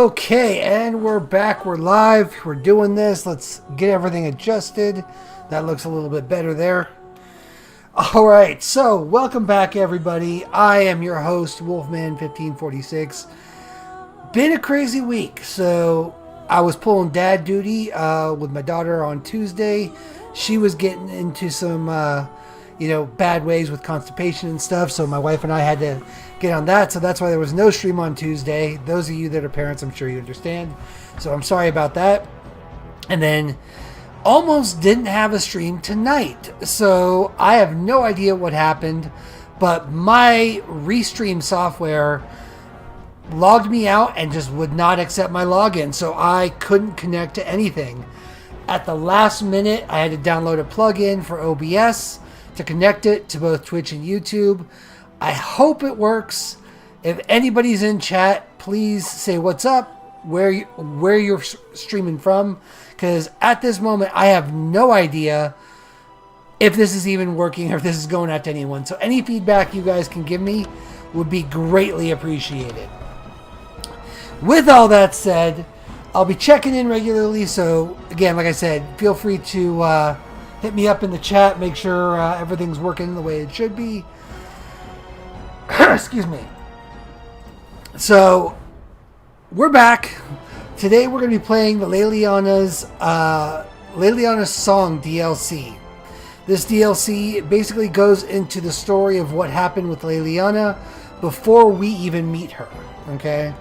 Okay, and we're back. We're live. We're doing this. Let's get everything adjusted. That looks a little bit better there. All right, so welcome back, everybody. I am your host, Wolfman1546. Been a crazy week. So I was pulling dad duty with my daughter on Tuesday. She was getting into some, bad ways with constipation and stuff. So my wife and I had to get on that. So that's why there was no stream on Tuesday. Those of you that are parents, I'm sure you understand. So I'm sorry about that. And then almost didn't have a stream tonight. So I have no idea what happened, but my Restream software logged me out and just would not accept my login. So I couldn't connect to anything. At the last minute, I had to download a plugin for OBS to connect it to both Twitch and YouTube. I hope it works. If anybody's in chat, please say what's up, where you're streaming from, because at this moment I have no idea if this is even working or if this is going out to anyone. So any feedback you guys can give me would be greatly appreciated. With all that said, I'll be checking in regularly. So again, like I said, feel free to hit me up in the chat, make sure everything's working the way it should be. Excuse me. So we're back. Today we're going to be playing the Leliana's Song DLC. This DLC basically goes into the story of what happened with Leliana before we even meet her. Okay?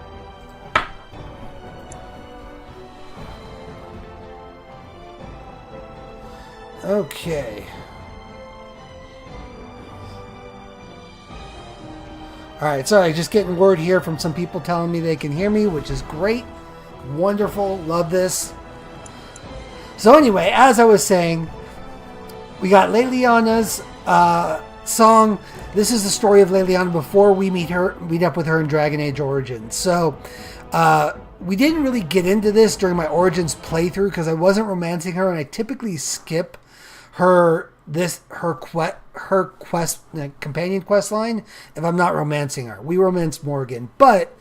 Okay. Alright, sorry, just getting word here from some people telling me they can hear me, which is great. Wonderful. Love this. So anyway, as I was saying, we got Leliana's song. This is the story of Leliana before we meet up with her in Dragon Age Origins. So we didn't really get into this during my Origins playthrough because I wasn't romancing her, and I typically skip her companion quest line if I'm not romancing her. We romance Morgan, but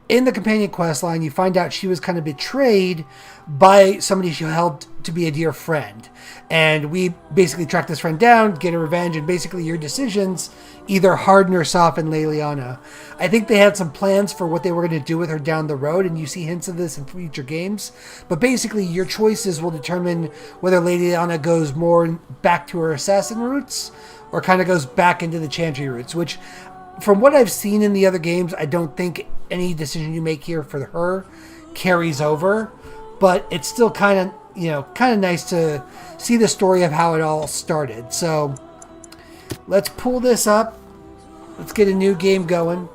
in the companion quest line, you find out she was kind of betrayed by somebody she held to be a dear friend. And we basically track this friend down, get her revenge, and basically your decisions either harden or soften Leliana. I think they had some plans for what they were going to do with her down the road, and you see hints of this in future games. But basically, your choices will determine whether Leliana goes more back to her assassin roots or kind of goes back into the Chantry roots, which, from what I've seen in the other games, I don't think any decision you make here for her carries over. But it's still kind of nice to see the story of how it all started. So let's pull this up. Let's get a new game going.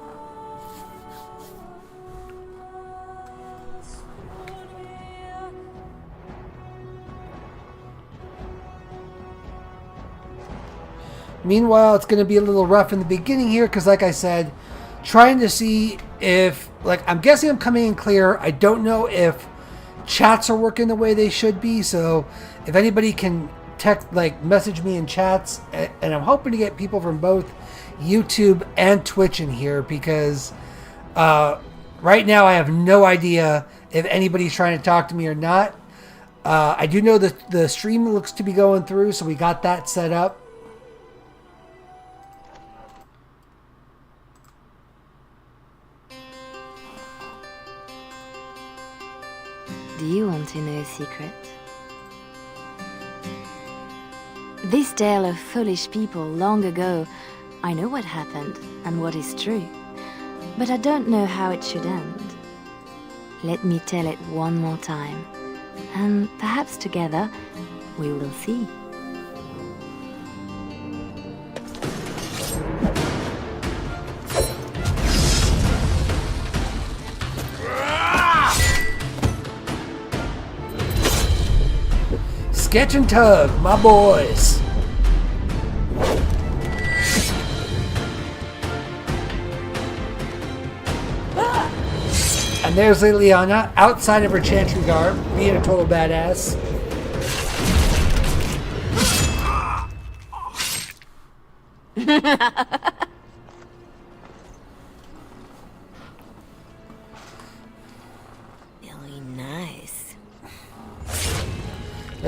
Meanwhile, it's going to be a little rough in the beginning here because, like I said, trying to see if, I'm guessing I'm coming in clear. I don't know if chats are working the way they should be. So if anybody can message me in chats, and I'm hoping to get people from both YouTube and Twitch in here because right now I have no idea if anybody's trying to talk to me or not. I do know that the stream looks to be going through, so we got that set up. Do you want to know a secret? This tale of foolish people long ago, I know what happened and what is true, but I don't know how it should end. Let me tell it one more time, and perhaps together we will see. Sketch and Tug, my boys. And there's Leliana outside of her Chantry garb, being a total badass.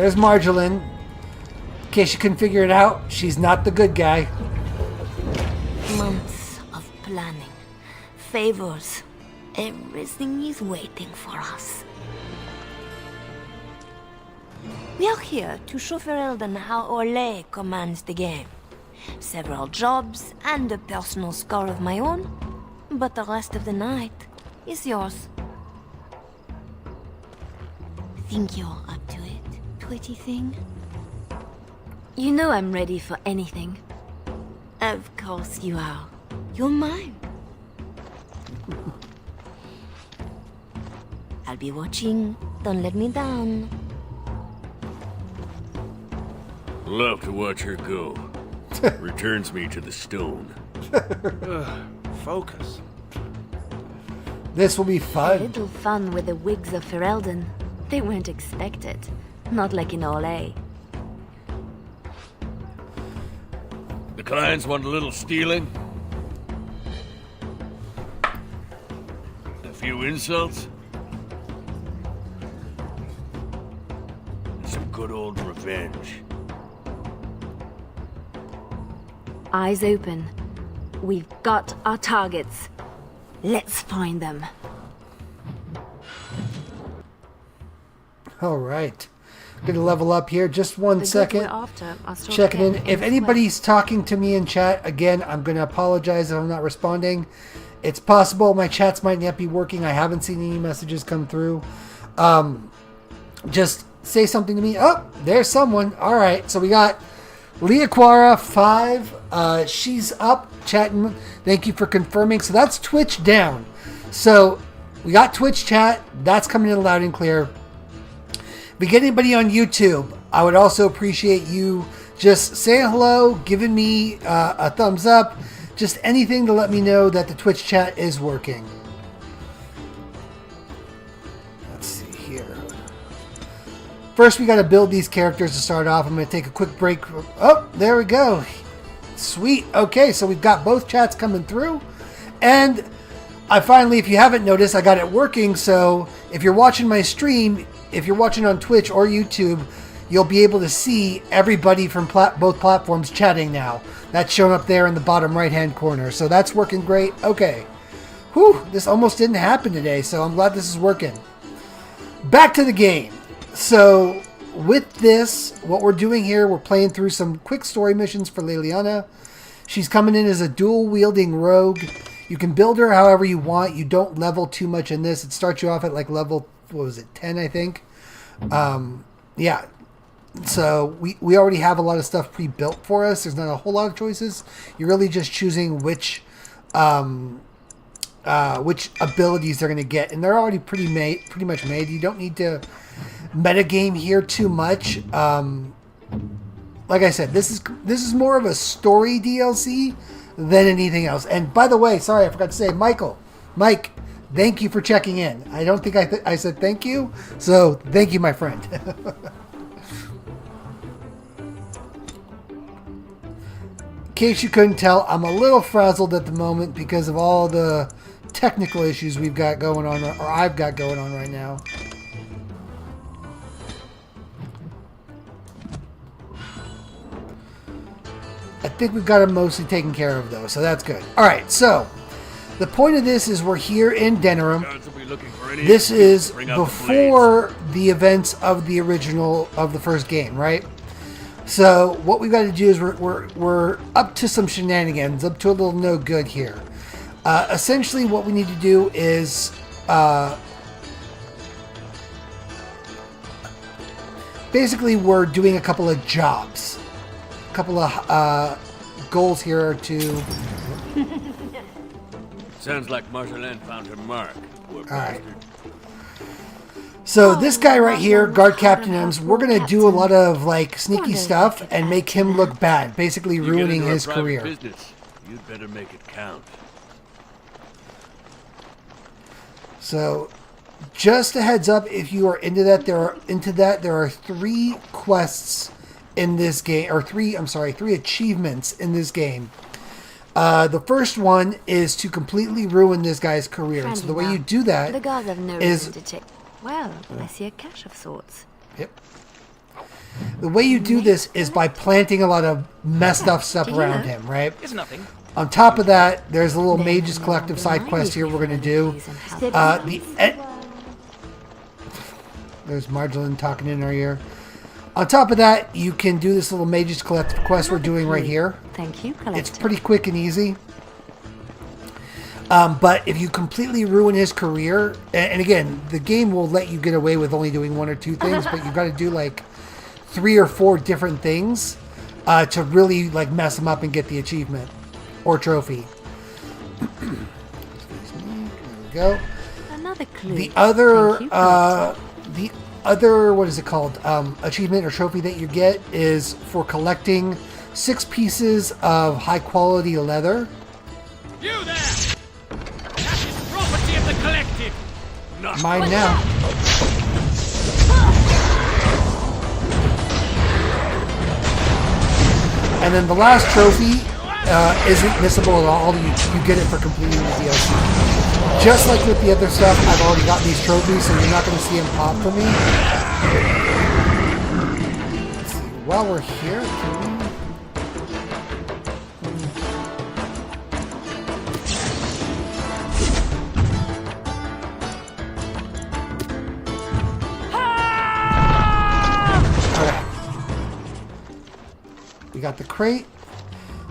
there's Marjolaine. In case you couldn't figure it out, she's not the good guy. Months of planning, favors, everything is waiting for us. We are here to show Ferelden how Orlais commands the game. Several jobs and a personal score of my own, but the rest of the night is yours. Think you're up to it, pretty thing? You know I'm ready for anything. Of course you are. You're mine. I'll be watching. Don't let me down. Love to watch her go. Returns me to the stone. Focus. This will be A fun. little fun with the wigs of Ferelden. They weren't expected. Not like in Orlais. The clients want a little stealing? A few insults? Some good old revenge. Eyes open. We've got our targets. Let's find them. All right. Gonna level up here. Just one The goods second. we're after are stored Checking in. again If this anybody's talking to me in chat, again, I'm going to apologize if I'm not responding. It's possible my chats might not be working. I haven't seen any messages come through. Just say something to me. Oh, there's someone. All right. So we got Leaquara 5. She's up chatting. Thank you for confirming. So that's Twitch down. So we got Twitch chat. That's coming in loud and clear. If you get anybody on YouTube, I would also appreciate you just saying hello, giving me a thumbs up, just anything to let me know that the Twitch chat is working. Let's see here. First, we got to build these characters to start off. I'm going to take a quick break. Oh, there we go. Sweet. Okay, so we've got both chats coming through. And I finally, if you haven't noticed, I got it working. So if you're watching my stream, if you're watching on Twitch or YouTube, you'll be able to see everybody from both platforms chatting now. That's shown up there in the bottom right-hand corner. So that's working great. Okay. Whew, this almost didn't happen today, so I'm glad this is working. Back to the game. So with this, what we're doing here, we're playing through some quick story missions for Leliana. She's coming in as a dual-wielding rogue. You can build her however you want. You don't level too much in this. It starts you off at like level, what was it, 10, I think. Yeah. So we already have a lot of stuff pre-built for us. There's not a whole lot of choices. You're really just choosing which abilities they're going to get, and they're already pretty much made. You don't need to metagame here too much. Like I said, this is more of a story DLC than anything else. And by the way, sorry, I forgot to say, Mike, thank you for checking in. I don't think I said thank you, so thank you, my friend. In case you couldn't tell, I'm a little frazzled at the moment because of all the technical issues we've got going on, or I've got going on right now. I think we've got them mostly taken care of, though, so that's good. All right, so the point of this is we're here in Denerim. This is before the events of the original, of the first game, right? So what we've got to do is we're up to some shenanigans, up to a little no good here. Essentially, what we need to do is basically we're doing a couple of jobs, a couple of goals here to. Sounds like Marjolaine found her mark. Poor right. bastard. So this guy right here, Guard Captain Ems, we're going to do a lot of like sneaky stuff and make him look bad, basically You get ruining into our his private career. business, you'd better make it count. So just a heads up, if you are into that, there are 3 quests in this game, or 3 achievements in this game. The first one is to completely ruin this guy's career. And so the way you do The that guards have no is reason to check. Well, I see a cache of sorts. Yep. The way you do this is by planting a lot of messed up stuff around him, right? It's nothing. On top of that, there's a little Mages Collective side quest here we're going to do. There's Marjolaine talking in our ear. On top of that, you can do this little Mages Collective quest we're doing right here. Thank you, Collector. It's pretty quick and easy. But if you completely ruin his career, and again, the game will let you get away with only doing 1 or 2 things, but you've got to do like 3 or 4 different things to really like mess him up and get the achievement or trophy. There we go. Another clue. The other, Thank you, Collector. what is it called? Achievement or trophy that you get is for collecting 6 pieces of high quality leather. You there! That is property of the collective! Not Mine now. And then the last trophy isn't missable at all. You get it for completing the DLC. Just like with the other stuff, I've already got these trophies, so you're not going to see them pop for me. Let's see. While we're here, can we... We got the crate.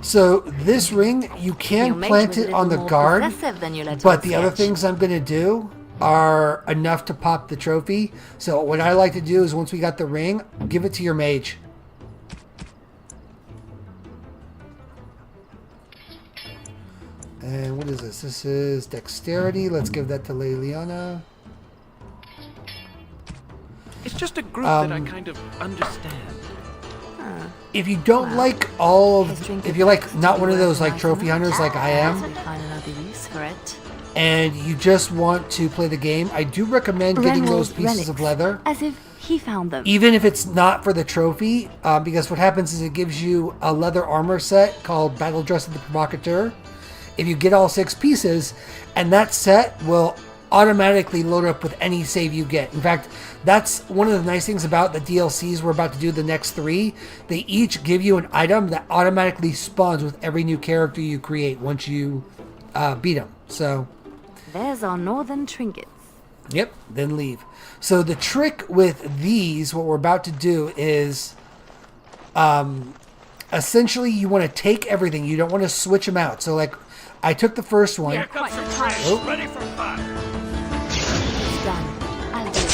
So this ring, you can Your mage plant was a it on the little more guard, possessive than you let but on the other sketch. things I'm going to do are enough to pop the trophy. So what I like to do is once we got the ring, give it to your mage. And what is this? This is dexterity. Let's give that to Leliana. It's just a group that I kind of understand. If you don't like all of, if you're like not one of those like trophy hunters like I am, Find another use for it. and you just want to play the game, I do recommend getting those Renwall's pieces of relics, leather, as if he found them. even if it's not for the trophy, because what happens is it gives you a leather armor set called Battle Dress of the Provocateur. If you get all 6 pieces, and that set will automatically load up with any save you get. In fact, that's one of the nice things about the DLCs we're about to do, the next 3. They each give you an item that automatically spawns with every new character you create once you beat them. So, There's our northern trinkets. yep, then leave. So the trick with these, what we're about to do is, essentially you want to take everything. You don't want to switch them out. So like, I took the first one. Here comes some trash, ready for fun. It's done. I'll do it.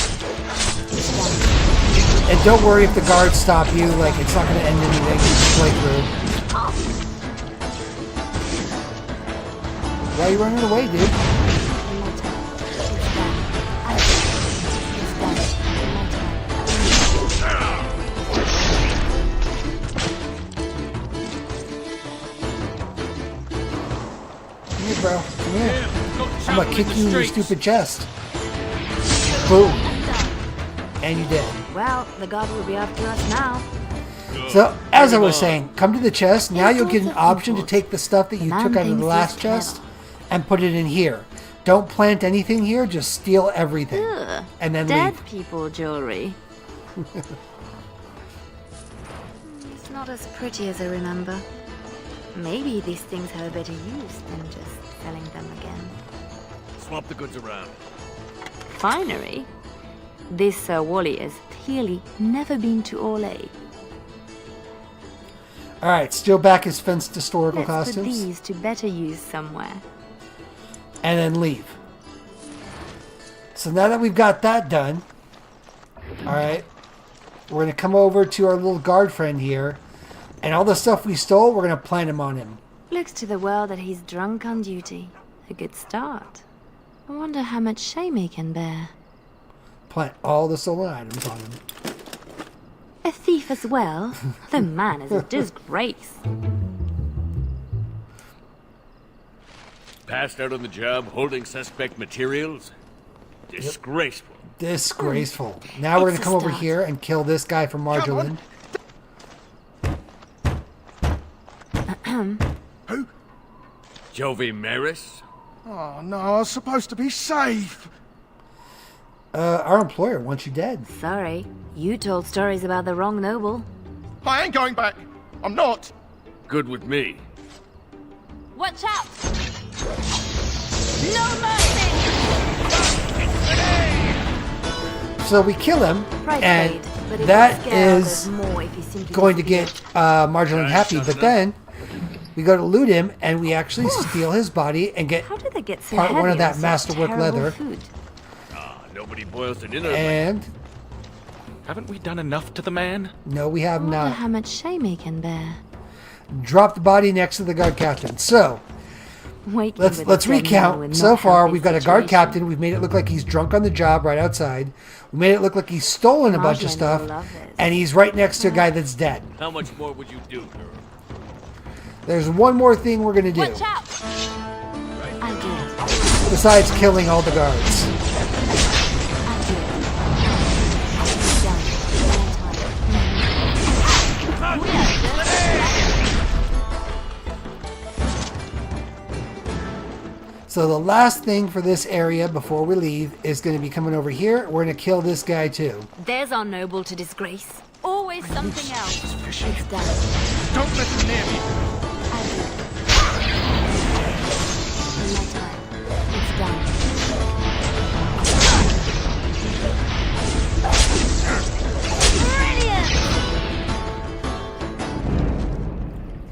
It's done. And don't worry if the guards stop you, like, it's not going to end anything. You just play through. Why are you running away, dude? One more time. It's done. I'll do it. It's done. One more time. Come here, bro. Come here. Go I'm travel going to kick the you in your streets. stupid chest. Boom. And you did. Well, the guard will be after us now. So, as I was saying, come to the chest. Now you'll get an option to take the stuff that you The took man out of the thinks last he's chest clever. and put it in here. Don't plant anything here, just steal everything. Ugh, And then dead leave. people jewelry. It's not as pretty as I remember. Maybe these things have a better use than just selling them again. Swap the goods around. Finery? This Sir Wally has clearly never been to Orlais. Alright, steal back his fenced historical Let's put costumes. these to better use somewhere. And then leave. So now that we've got that done, alright, we're going to come over to our little guard friend here, and all the stuff we stole, we're going to plant him on him. Looks to the world that he's drunk on duty. A good start. I wonder how much shame he can bear. Plant all the stolen items on him. A thief as well? The man is a disgrace. Passed out on the job holding suspect materials? Disgraceful. Disgraceful. Now we're going It's to a come over start. here and kill this guy from Marjolaine. Who? Jovi Maris? Oh no, I was supposed to be safe. Our employer wants you dead. Sorry, you told stories about the wrong noble. I ain't going back. I'm not. Good with me. Watch out! No mercy! So we kill him, Price and paid, but it that would scare is others more if you simply going to disappeared. get Marjolaine happy. But then we go to loot him, and we actually steal his body and get How did they get so part heavy one of on that such masterwork terrible leather. Food? Nobody boils it in a And Haven't we done enough to the man? no, we have I wonder not. how much shame he can bear. Drop the body next to the guard captain. So Waking let's with a dead man recount. would So not far, help we've this got a guard situation. captain. We've made it look like he's drunk on the job right outside. We made it look like he's stolen a bunch of Marjolaine stuff, will love this. and he's right next to a guy that's dead. How much more would you do, girl? There's one more thing we're gonna do Watch out! I do it. besides killing all the guards. I do it. It's done. No time. So the last thing for this area before we leave is going to be coming over here. We're going to kill this guy too. There's our noble to disgrace. Always something else. It's done. Don't let him near me. I do it. In my time. It's done.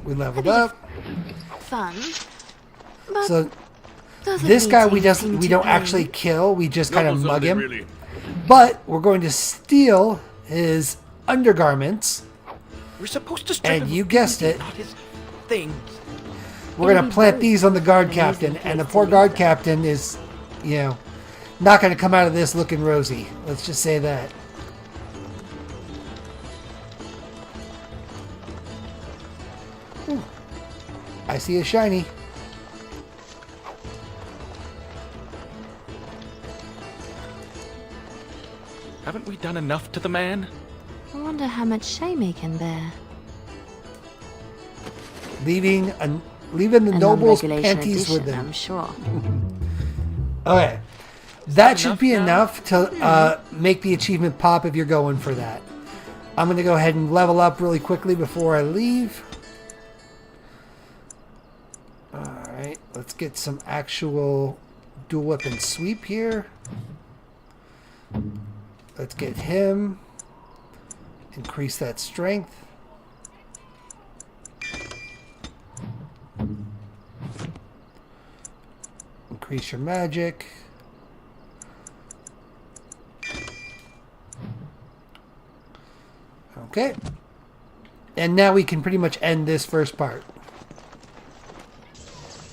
We leveled up. Fun. But So doesn't this need guy to we seem we to don't be. actually kill. We just kind of Nobles mug only, him. Really. But we're going to steal his undergarments. We're supposed to strip And him you of guessed dignity, it. not his things. We're going to plant these on the guard captain. And the poor guard captain is, you know, not going to come out of this looking rosy. Let's just say that. Ooh. I see a shiny. Haven't we done enough to the man? I wonder how much shame he can bear. Leaving the A nobles' non-regulation panties with addition, them. I'm sure. Okay. That should be enough now? enough to make the achievement pop if you're going for that. I'm going to go ahead and level up really quickly before I leave. Alright, let's get some actual dual weapon sweep here. Let's get him. Increase that strength. Increase your magic. Okay. And now we can pretty much end this first part.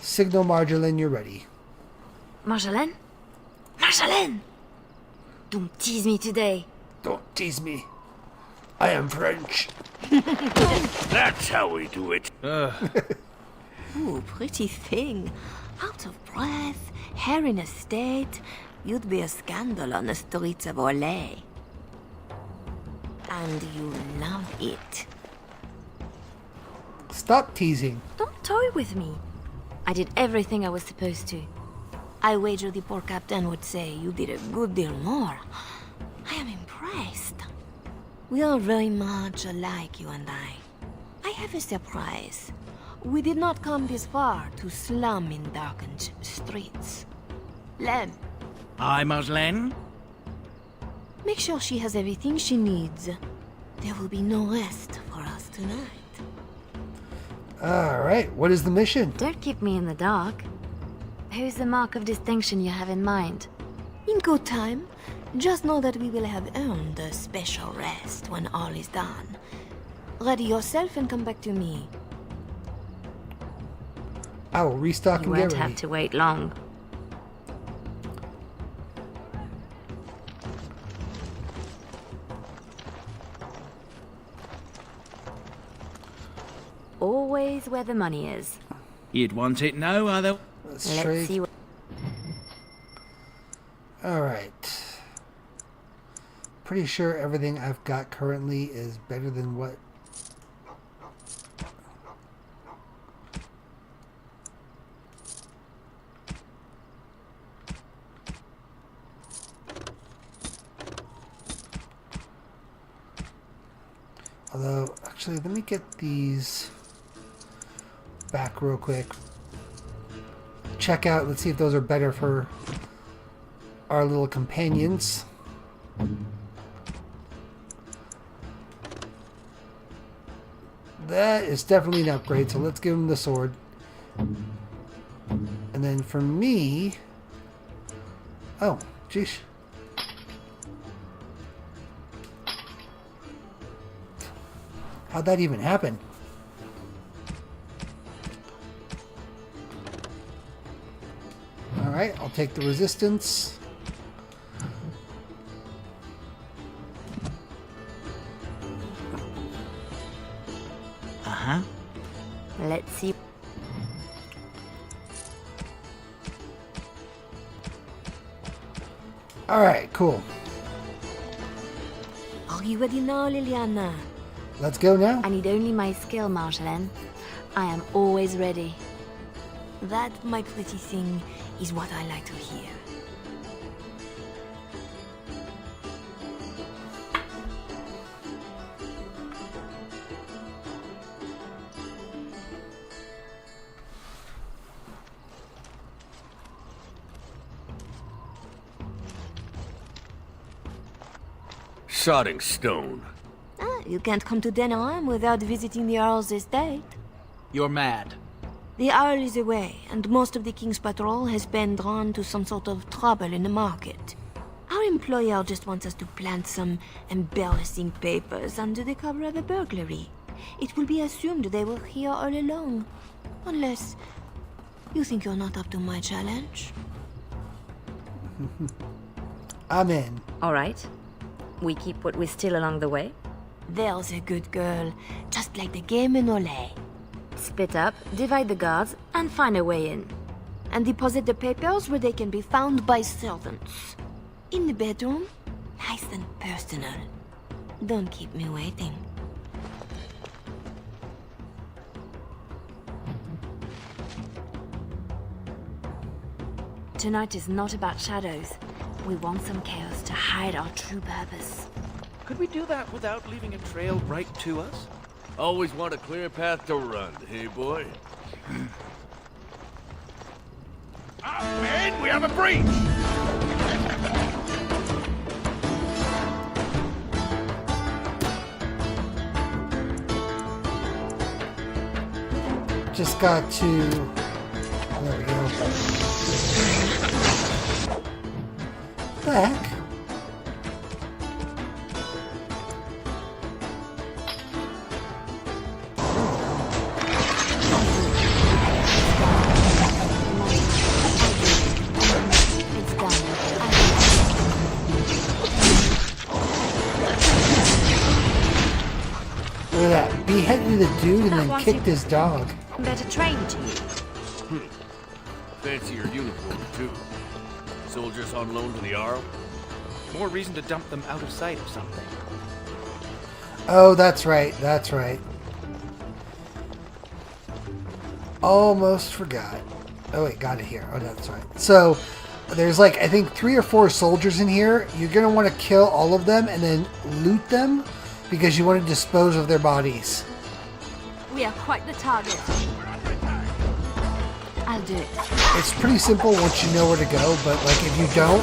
Signal Marjolaine, you're ready. Marjolaine? Marjolaine! Don't tease me today. Don't tease me. I am French. That's how we do it. Ooh, pretty thing. Out of breath, hair in a state. You'd be a scandal on the streets of Orlais. And you love it. Stop teasing. Don't toy with me. I did everything I was supposed to. I wager the poor captain would say you did a good deal more. I am impressed. We are very much alike, you and I. I have a surprise. We did not come this far to slum in darkened streets. Lem, Aye, Marjolaine? make sure she has everything she needs. There will be no rest for us tonight. Alright, what is the mission? Don't keep me in the dark. Who's the mark of distinction you have in mind? In good time, just know that we will have earned a special rest when all is done. Ready yourself and come back to me. I will restock You and won't get ready. have to wait long. Always where the money is. You'd want it now, other. Let's Let's trade. see what... Alright. Pretty sure everything I've got currently is better than what... So, actually, let me get these back real quick. Check out, let's see if those are better for our little companions. That is definitely an upgrade, so let's give him the sword. And then for me... Oh, jeez. How'd that even happen? Alright, I'll take the resistance. Uh-huh. Let's see. Alright, cool. Are you ready now, Liliana? Let's go now. I need only my skill, Marjolaine. I am always ready. That, my pretty thing, is what I like to hear. Sodding stone. Ah, you can't come to Denham without visiting the Earl's estate. You're mad. The Earl is away, and most of the King's patrol has been drawn to some sort of trouble in the market. Our employer just wants us to plant some embarrassing papers under the cover of a burglary. It will be assumed they were here all along. Unless you think you're not up to my challenge. I'm in. All right. We keep what we steal along the way. There's a good girl, just like the game in Olay. Split up, divide the guards, and find a way in. And deposit the papers where they can be found by servants. In the bedroom, nice and personal. Don't keep me waiting. Tonight is not about shadows. We want some chaos to hide our true purpose. Could we do that without leaving a trail right to us? Always want a clear path to run, hey boy? Men, we have a breach! Just got to... There we go. What the heck? It's done. Look at that. Beheaded the dude and then kicked his dog. I'm better trained to you. Fancy your uniform, too. Soldiers on loan to the Arl? More reason to dump them out of sight or something. Oh, that's right. That's right. Almost forgot. Oh, wait. Got it here. Oh, that's right. So, there's like, I think 3 or 4 soldiers in here. You're going to want to kill all of them and then loot them because you want to dispose of their bodies. We are quite the target. I'll do it. It's pretty simple once you know where to go, but like if you don't,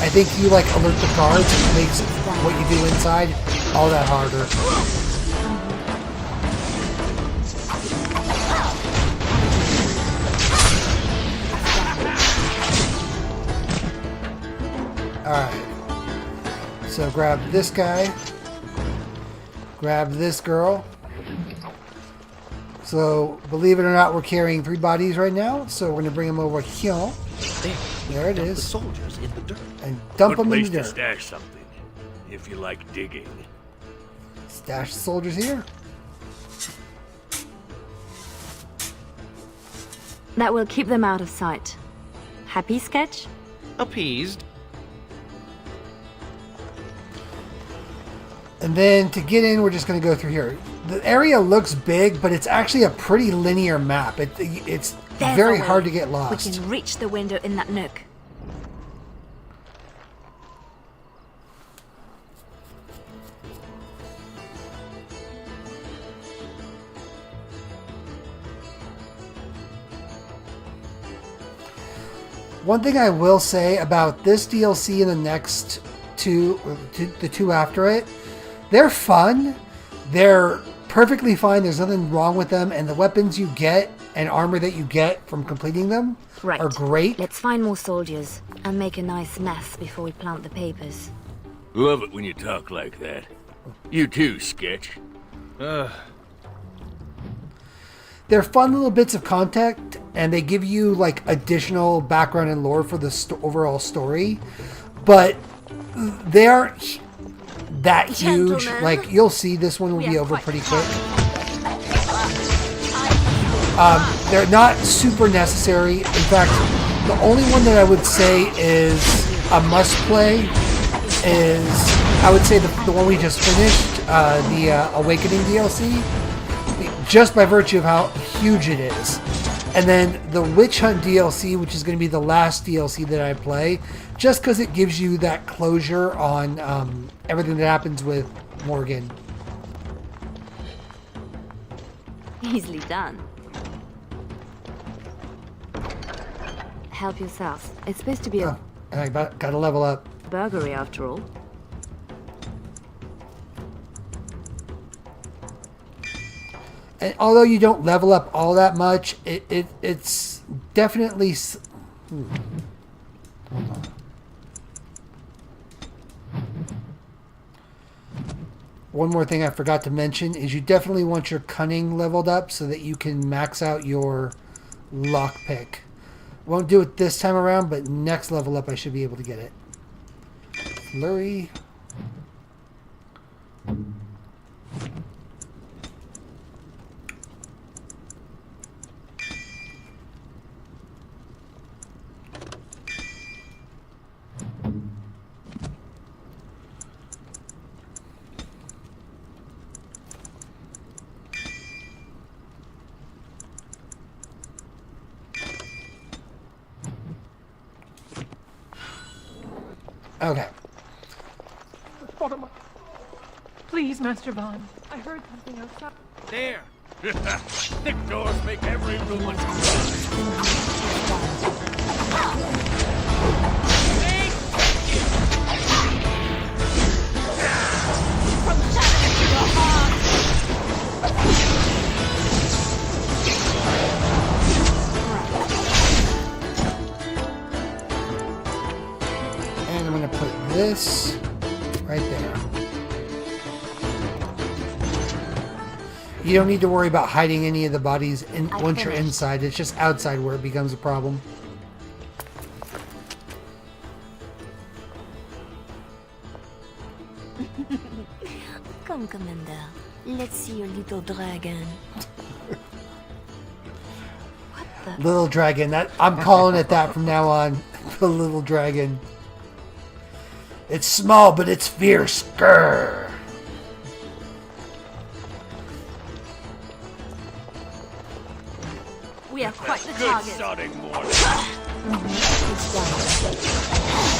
I think you like alert the guards and it makes what you do inside all that harder. Alright. So grab this guy. Grab this girl. So, believe it or not, we're carrying 3 bodies right now. So, we're going to bring them over here. There it The is. soldiers in the dirt. And dump Good them in place the to dirt. stash something, if you like digging. Stash the soldiers here. That will keep them out of sight. Happy, Sketch? Appeased. And then to get in, we're just going to go through here. The area looks big, but it's actually a pretty linear map. It's There's very a way. hard to get We lost. can reach the window in that nook. One thing I will say about this DLC and the next two, the two after it, they're fun. They're perfectly fine. There's nothing wrong with them. And the weapons you get and armor that you get from completing them Right. are great. Let's find more soldiers and make a nice mess before we plant the papers. Love it when you talk like that. You too, Sketch. They're fun little bits of content, and they give you like additional background and lore for the overall story, but they aren't that huge. Gentlemen, Like, you'll see this one will be over pretty quick. They're not super necessary. In fact, the only one that I would say is a must play is, I would say, the one we just finished, the Awakening DLC, just by virtue of how huge it is. And then the Witch Hunt DLC, which is going to be the last DLC that I play, just because it gives you that closure on everything that happens with Morgan. Easily done. Help yourself. It's supposed to be a Oh, and I got to level up. burglary after all. And although you don't level up all that much, it's definitely... Hold on. One more thing I forgot to mention is you definitely want your cunning leveled up so that you can max out your lockpick. Won't do it this time around, but next level up I should be able to get it. Flurry. Okay. Please, Master Vaughn. I heard something outside. There! Thick doors make every room a And I'm going to put this right there. You don't need to worry about hiding any of the bodies once you're inside. It's just outside where it becomes a problem. Come, Commander. Let's see your little dragon. Little dragon. That I'm calling it that from now on. The little dragon. It's small, but it's fierce. Grr. We are quite the good target. sodding morning. It's done.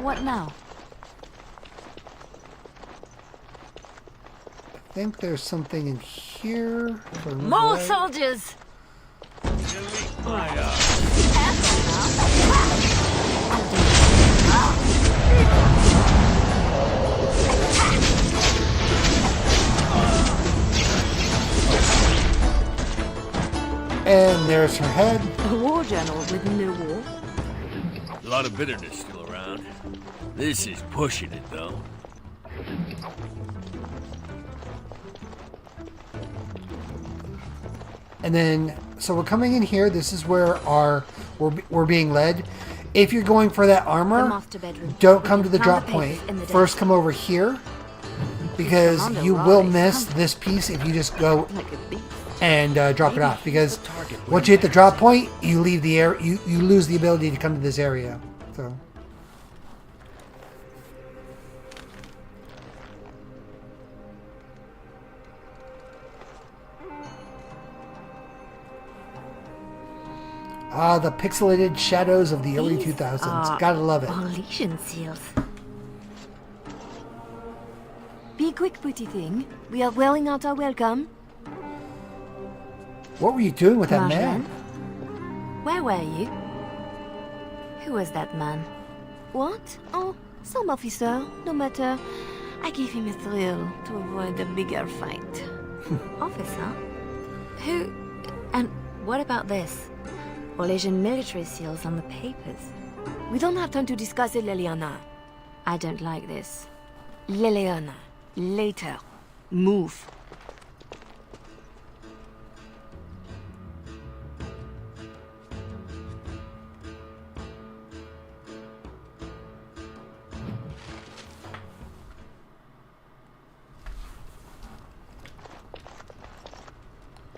What now? I think there's something in here. if I remember More right. soldiers! Delete my eyes. And there's her head. A war journal with no war. A lot of bitterness still around. This is pushing it, though. And then, so we're coming in here. This is where we're being led. If you're going for that The armor, master bedroom. don't come to the Found drop papers point. in the First desk. come over here, because Commander you will Rise. miss this piece if you just go Like a beast. and drop it off. Because once you hit the drop point, you leave the air. You lose the ability to come to this area. So. Ah, the pixelated shadows of the early 2000s. Gotta love it. Legion seals. quick, pretty thing. We are wearing out our welcome. What were you doing with that Marjolaine? man? Where were you? Who was that man? What? Oh, some officer. No matter. I give him a thrill to avoid a bigger fight. Officer? Who? And what about this? Orlesian military seals on the papers. We don't have time to discuss it, Leliana. I don't like this. Leliana, later. Move.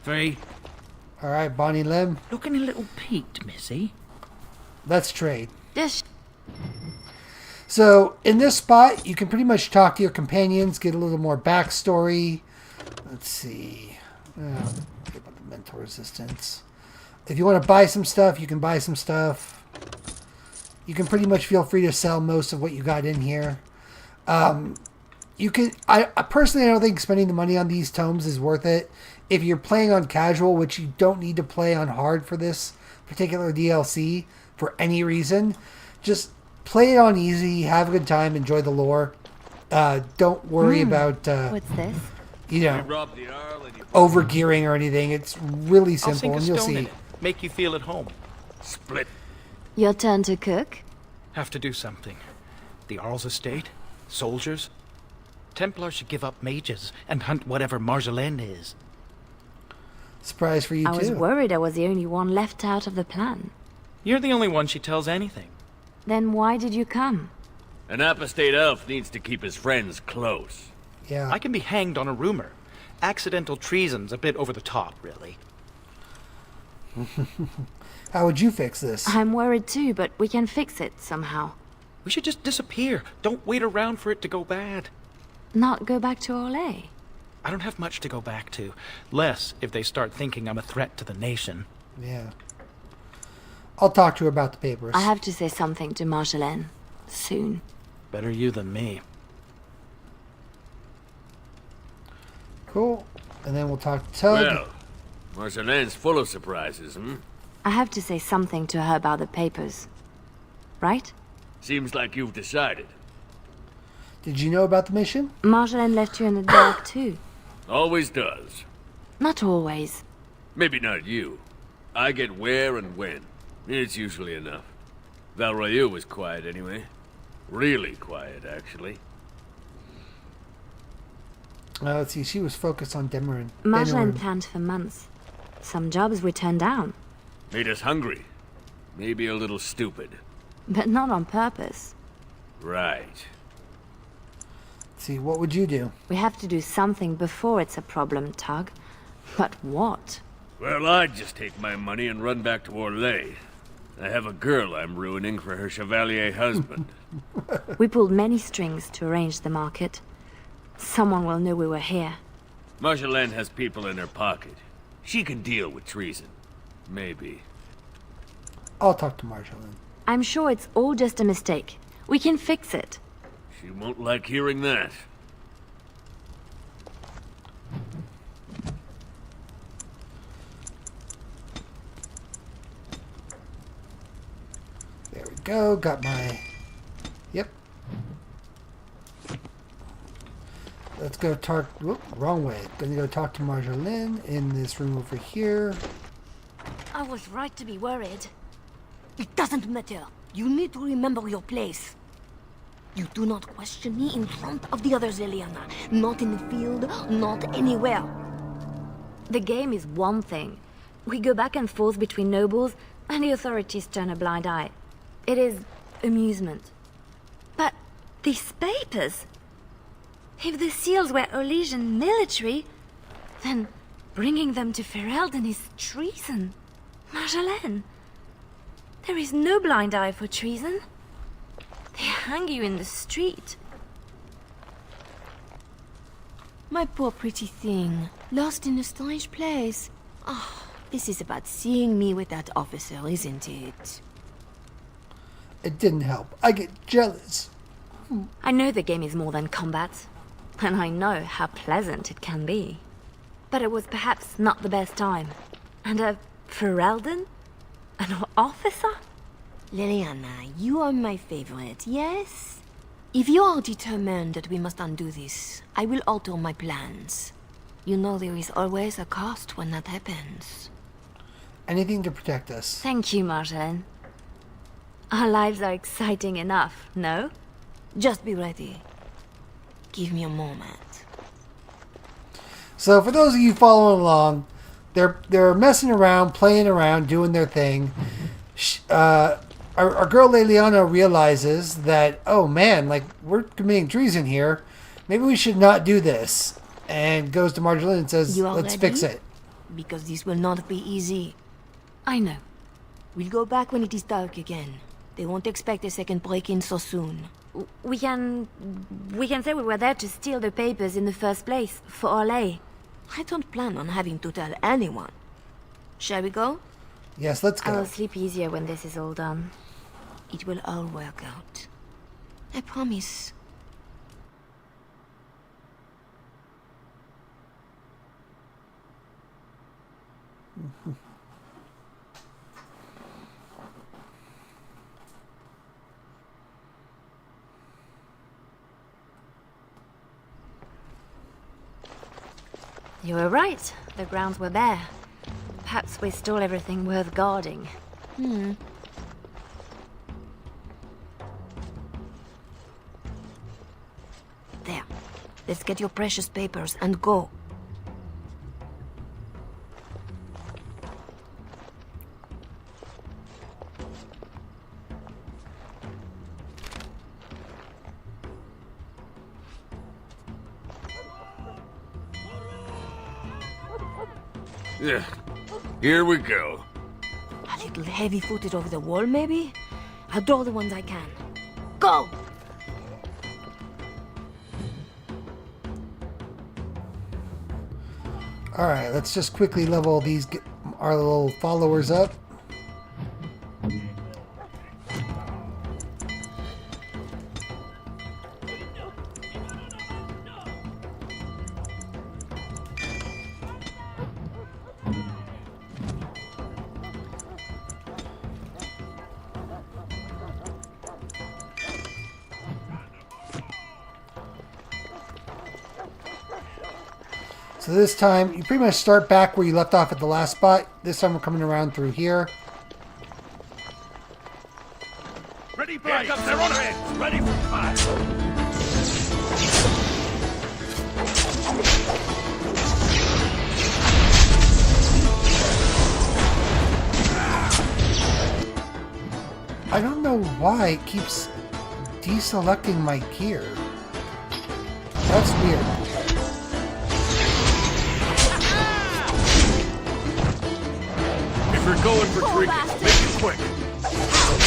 Faye, All right, Bonnie Lim. looking a little peaked, missy. Let's trade. This So in this spot, you can pretty much talk to your companions, get a little more backstory. Let's see. What about the mental resistance? If you want to buy some stuff, you can buy some stuff. You can pretty much feel free to sell most of what you got in here. You can. I personally, I don't think spending the money on these tomes is worth it. If you're playing on casual, which you don't need to play on hard for this particular DLC for any reason, just play it on easy, have a good time, enjoy the lore. Don't worry about what's this? robbed the Arl and you over gearing or anything. It's really I'll simple, sink a and you'll stone in see. it. Make you feel at home. split. Your turn to cook? Have to do something. The Arl's estate? Soldiers? Templar should give up mages and hunt whatever Marjolaine is. Surprise for you I was too. worried I was the only one left out of the plan. You're the only one she tells anything. Then why did you come? An apostate elf needs to keep his friends close. Yeah. I can be hanged on a rumor. Accidental treason's a bit over the top, really. How would you fix this? I'm worried too, but we can fix it somehow. We should just disappear. Don't wait around for it to go bad. Not go back to Orlais. I don't have much to go back to. Less if they start thinking I'm a threat to the nation. Yeah. I'll talk to her about the papers. I have to say something to Marjolaine. Soon. Better you than me. Cool. And then we'll talk to Tug. Well, Marjolaine's full of surprises, I have to say something to her about the papers. Right? Seems like you've decided. Did you know about the mission? Marjolaine left you in the dark too. Always does. Not always. Maybe not you. I get where and when. It's usually enough. Valroyu was quiet anyway. Really quiet, actually. Let's see. She was focused on Demerin. Marjolaine planned for months. Some jobs we turned down, Made us hungry. Maybe a little stupid. but not on purpose. Right. See, what would you do? We have to do something before it's a problem, Tug. But what? Well, I'd just take my money and run back to Orlais. I have a girl I'm ruining for her chevalier husband. We pulled many strings to arrange the market. Someone will know we were here. Marjolaine has people in her pocket. She can deal with treason. Maybe. I'll talk to Marjolaine. I'm sure it's all just a mistake. We can fix it. She won't like hearing that. There we go. Got my... Yep. Let's go talk... Whoop, wrong way. Gonna go talk to Marjolaine in this room over here. I was right to be worried. It doesn't matter. You need to remember your place. You do not question me in front of the others, Leliana. Not in the field, not anywhere. The game is one thing. We go back and forth between nobles, and the authorities turn a blind eye. It is amusement. But these papers... If the seals were Orlesian military, then bringing them to Ferelden is treason. Marjolaine, there is no blind eye for treason. They hang you in the street. My poor pretty thing, lost in a strange place. Ah, this is about seeing me with that officer, isn't it? It didn't help. I get jealous. I know the game is more than combat. and I know how pleasant it can be. But it was perhaps not the best time. And a Ferelden? An officer? Leliana, you are my favorite, yes? If you are determined that we must undo this, I will alter my plans. You know there is always a cost when that happens. Anything to protect us. Thank you, Marjolaine. Our lives are exciting enough, no? Just be ready. Give me a moment. So for those of you following along, they're messing around, playing around, doing their thing. Our girl Leliana realizes that, oh man, like, we're committing treason here. Maybe we should not do this. And goes to Marjolaine and says, You are let's ready? fix it. Because this will not be easy. I know. We'll go back when it is dark again. They won't expect a second break-in so soon. We can say we were there to steal the papers in the first place, for Orlais. I don't plan on having to tell anyone. Shall we go? Yes, let's I go. will sleep easier when this is all done. It will all work out. I promise. You were right. The grounds were bare. Perhaps we stole everything worth guarding. There. Let's get your precious papers and go. Yeah. Here we go. A little heavy-footed over the wall, maybe? I'll draw the ones I can. Go! Alright, let's just quickly level our little followers up. So this time, you pretty much start back where you left off at the last spot. This time we're coming around through here. Ready, Blake! They're on it! Ready for fire! I don't know why it keeps deselecting my gear. That's weird. If you're going for trinket, make it quick.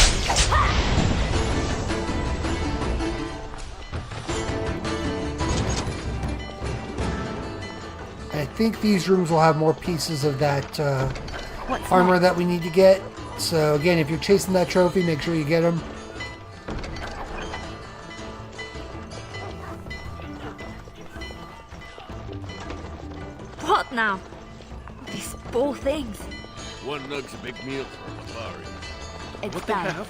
I think these rooms will have more pieces of that What's armor next? that we need to get. So again, if you're chasing that trophy, make sure you get them. What now? These poor things. One nug's a big meal for Mafari. It's What they done. have?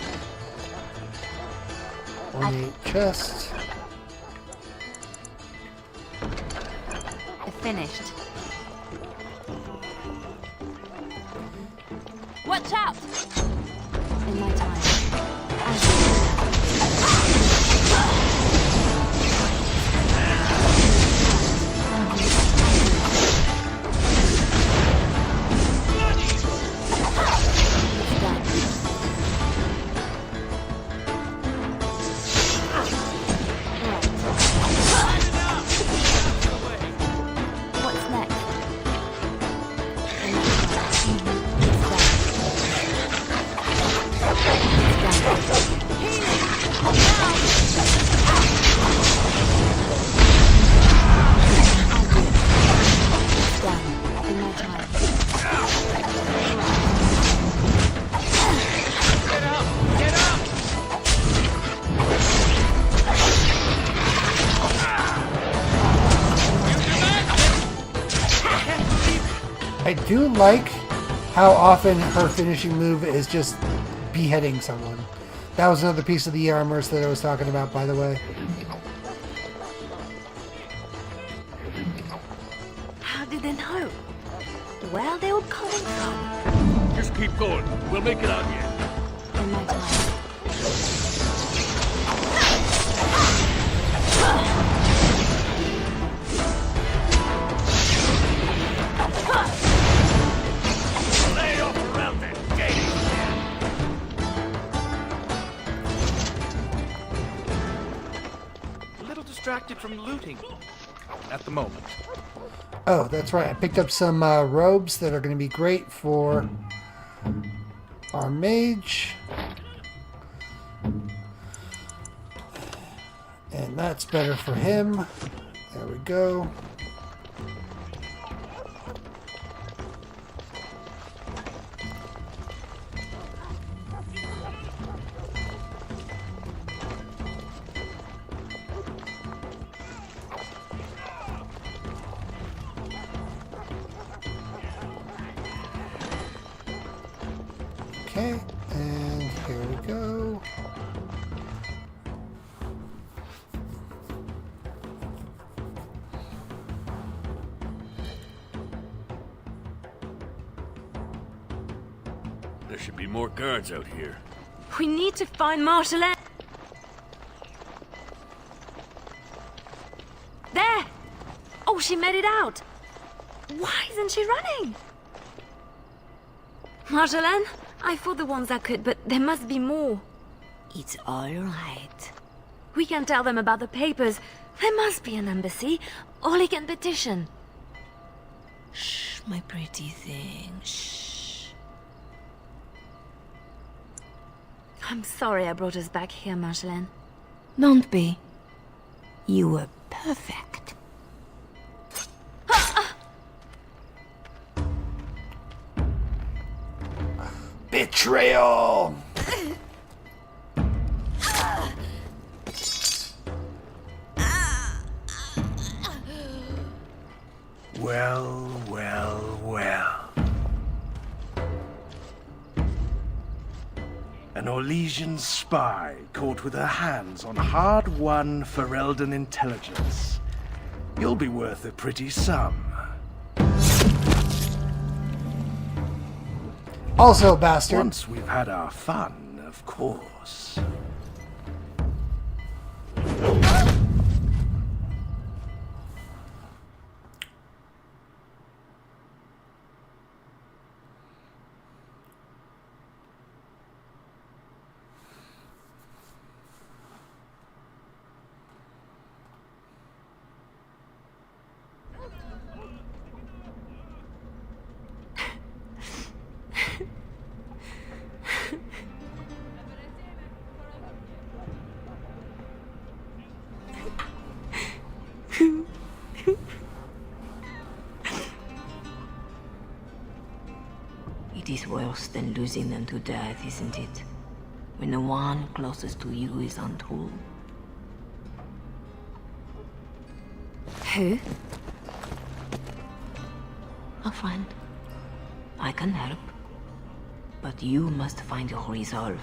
Ornate chest. Finished. Watch out! In my time. What's next? I do like how often her finishing move is just beheading someone. That was another piece of the armor that I was talking about, by the way. How did they know? Where are they all coming from? Just keep going. We'll make it out here. In my time. Lay off around that gate. A little distracted from looting at the moment. Oh, that's right. I picked up some robes that are going to be great for our mage. And that's better for him. There we go. Okay, and here we go. There should be more guards out here. We need to find Marshall. There! Oh, she made it out. Why isn't she running? Marjolaine, I fought the ones that could, but there must be more. It's all right. We can tell them about the papers. There must be an embassy, or they can petition. Shh, my pretty thing, shh. I'm sorry I brought us back here, Marjolaine. Don't be. You were perfect. Betrayal! Well, well, well. An Orlesian spy caught with her hands on hard-won Ferelden intelligence. You'll be worth a pretty sum. Also, bastard. Once we've had our fun, of course. It is worse than losing them to death, isn't it? When the one closest to you is untold. Who? A friend. I can help. But you must find your resolve.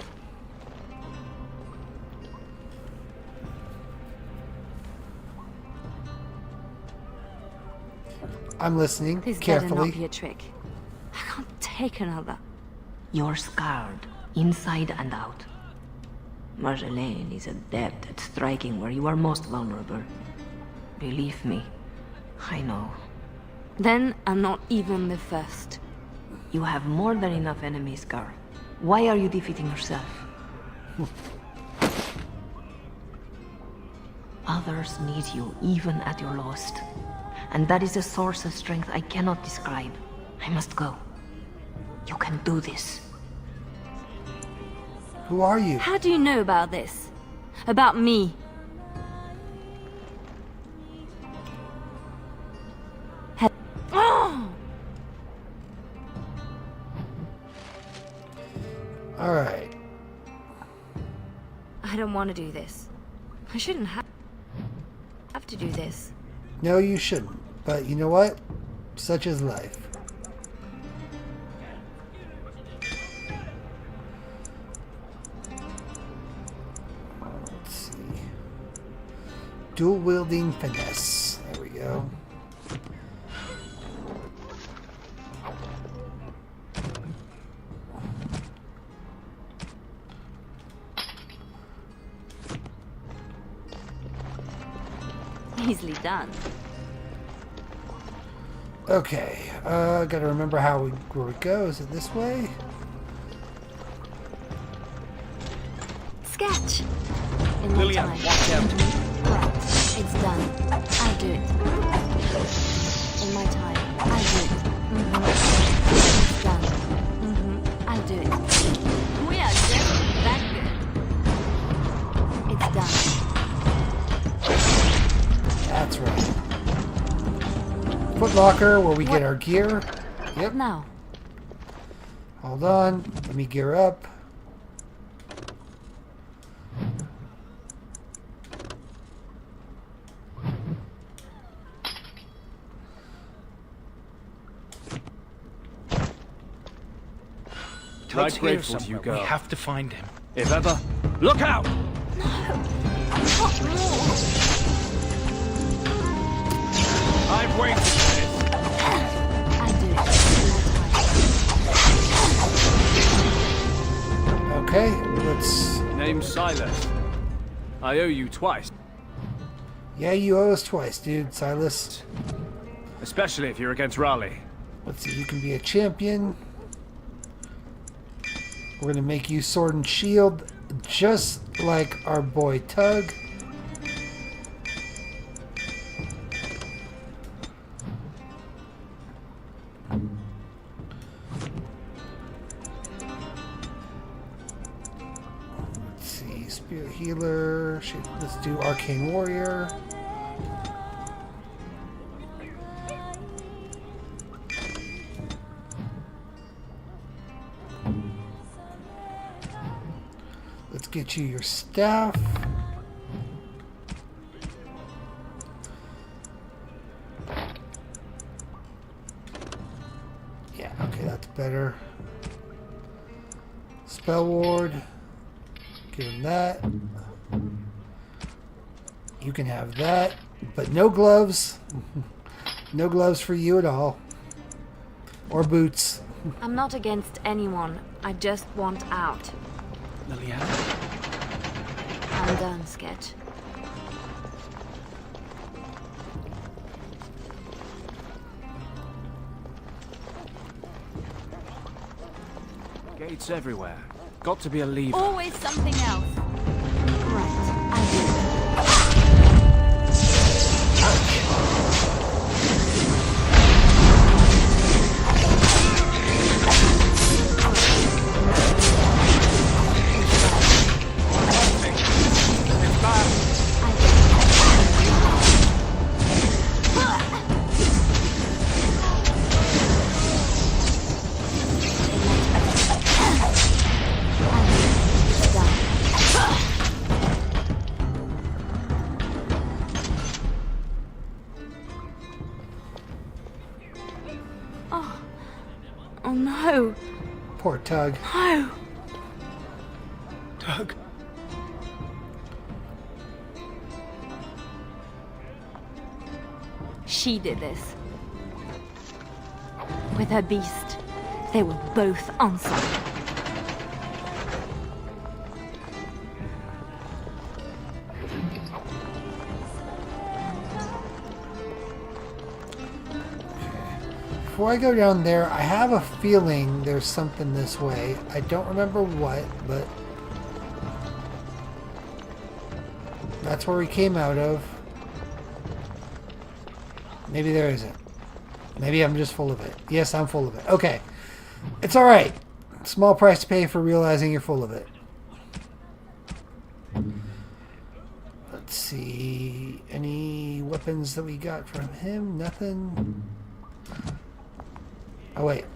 I'm listening This better carefully. not be a trick. I can't take another. You're scarred, inside and out. Marjolaine is adept at striking where you are most vulnerable. Believe me, I know. Then I'm not even the first. You have more than enough enemies, Gar. Why are you defeating yourself? Others need you, even at your lowest. And that is a source of strength I cannot describe. I must go. You can do this. Who are you? How do you know about this? About me? Oh! Alright. I don't want to do this. I shouldn't have to do this. No, you shouldn't. But you know what? Such is life. dual-wielding finesse. There we go. Easily done. Okay, gotta remember where we go. Is it this way? Sketch! In my Lillian, time. watch out. Right, it's done. I'll do it. In my time, I'll do it. It's done. I'll do it. We are just that good. It's done. That's right. Foot Locker, where we get our gear. Yep. Now, Hold on. Let me gear up. Right Todd's here grateful to you, somewhere. girl. We have to find him. If ever, look out! I've waited for this. I'll do it. In my time. Okay, let's... Name's Silas. I owe you twice, Yeah, you owe us twice, dude, Silas. especially if you're against Raleigh. Let's see, you can be a champion. We're gonna make you sword and shield, just like our boy Tug. Let's see, Spirit Healer. Let's do Arcane Warrior. Let's get you your staff. Yeah, okay, that's better. Spell Ward. Give him that. You can have that, but no gloves. No gloves for you at all. Or boots. I'm not against anyone. I just want out. Lillian? I'm done, Sketch. Gates everywhere. Got to be a lever. Always something else. Right, I'll do it. It's bad. It's done. Oh no, Poor Tug. no. Tug? She did this. With her beast. They will both answer. Before I go down there, I have a feeling there's something this way. I don't remember what, but that's where we came out of. Maybe there isn't. Maybe I'm just full of it. Yes, I'm full of it. Okay. It's alright. Small price to pay for realizing you're full of it. Let's see. Any weapons that we got from him? Nothing. Oh, wait.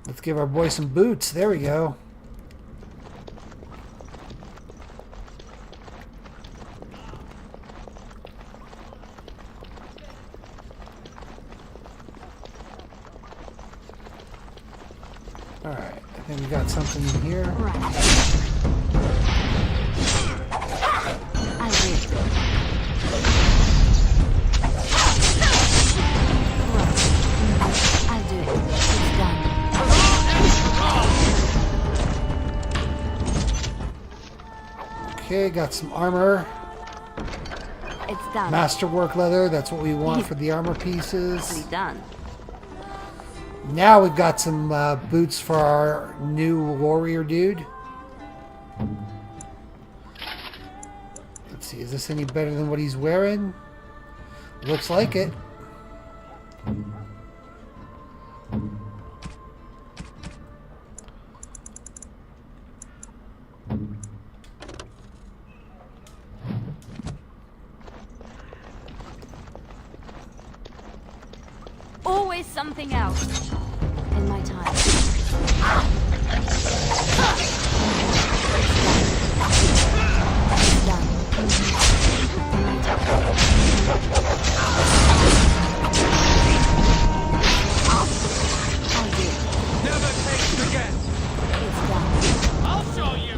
Let's give our boy some boots. There we go. Alright, I think we got something in here. Right. Okay, got some armor. It's done. Masterwork leather, that's what we want for the armor pieces. Easily done. Now we've got some boots for our new warrior dude. Let's see, is this any better than what he's wearing? Looks like it. Always something else. In my time. Done. In my time. I did. Never taste again. It's done. I'll show you.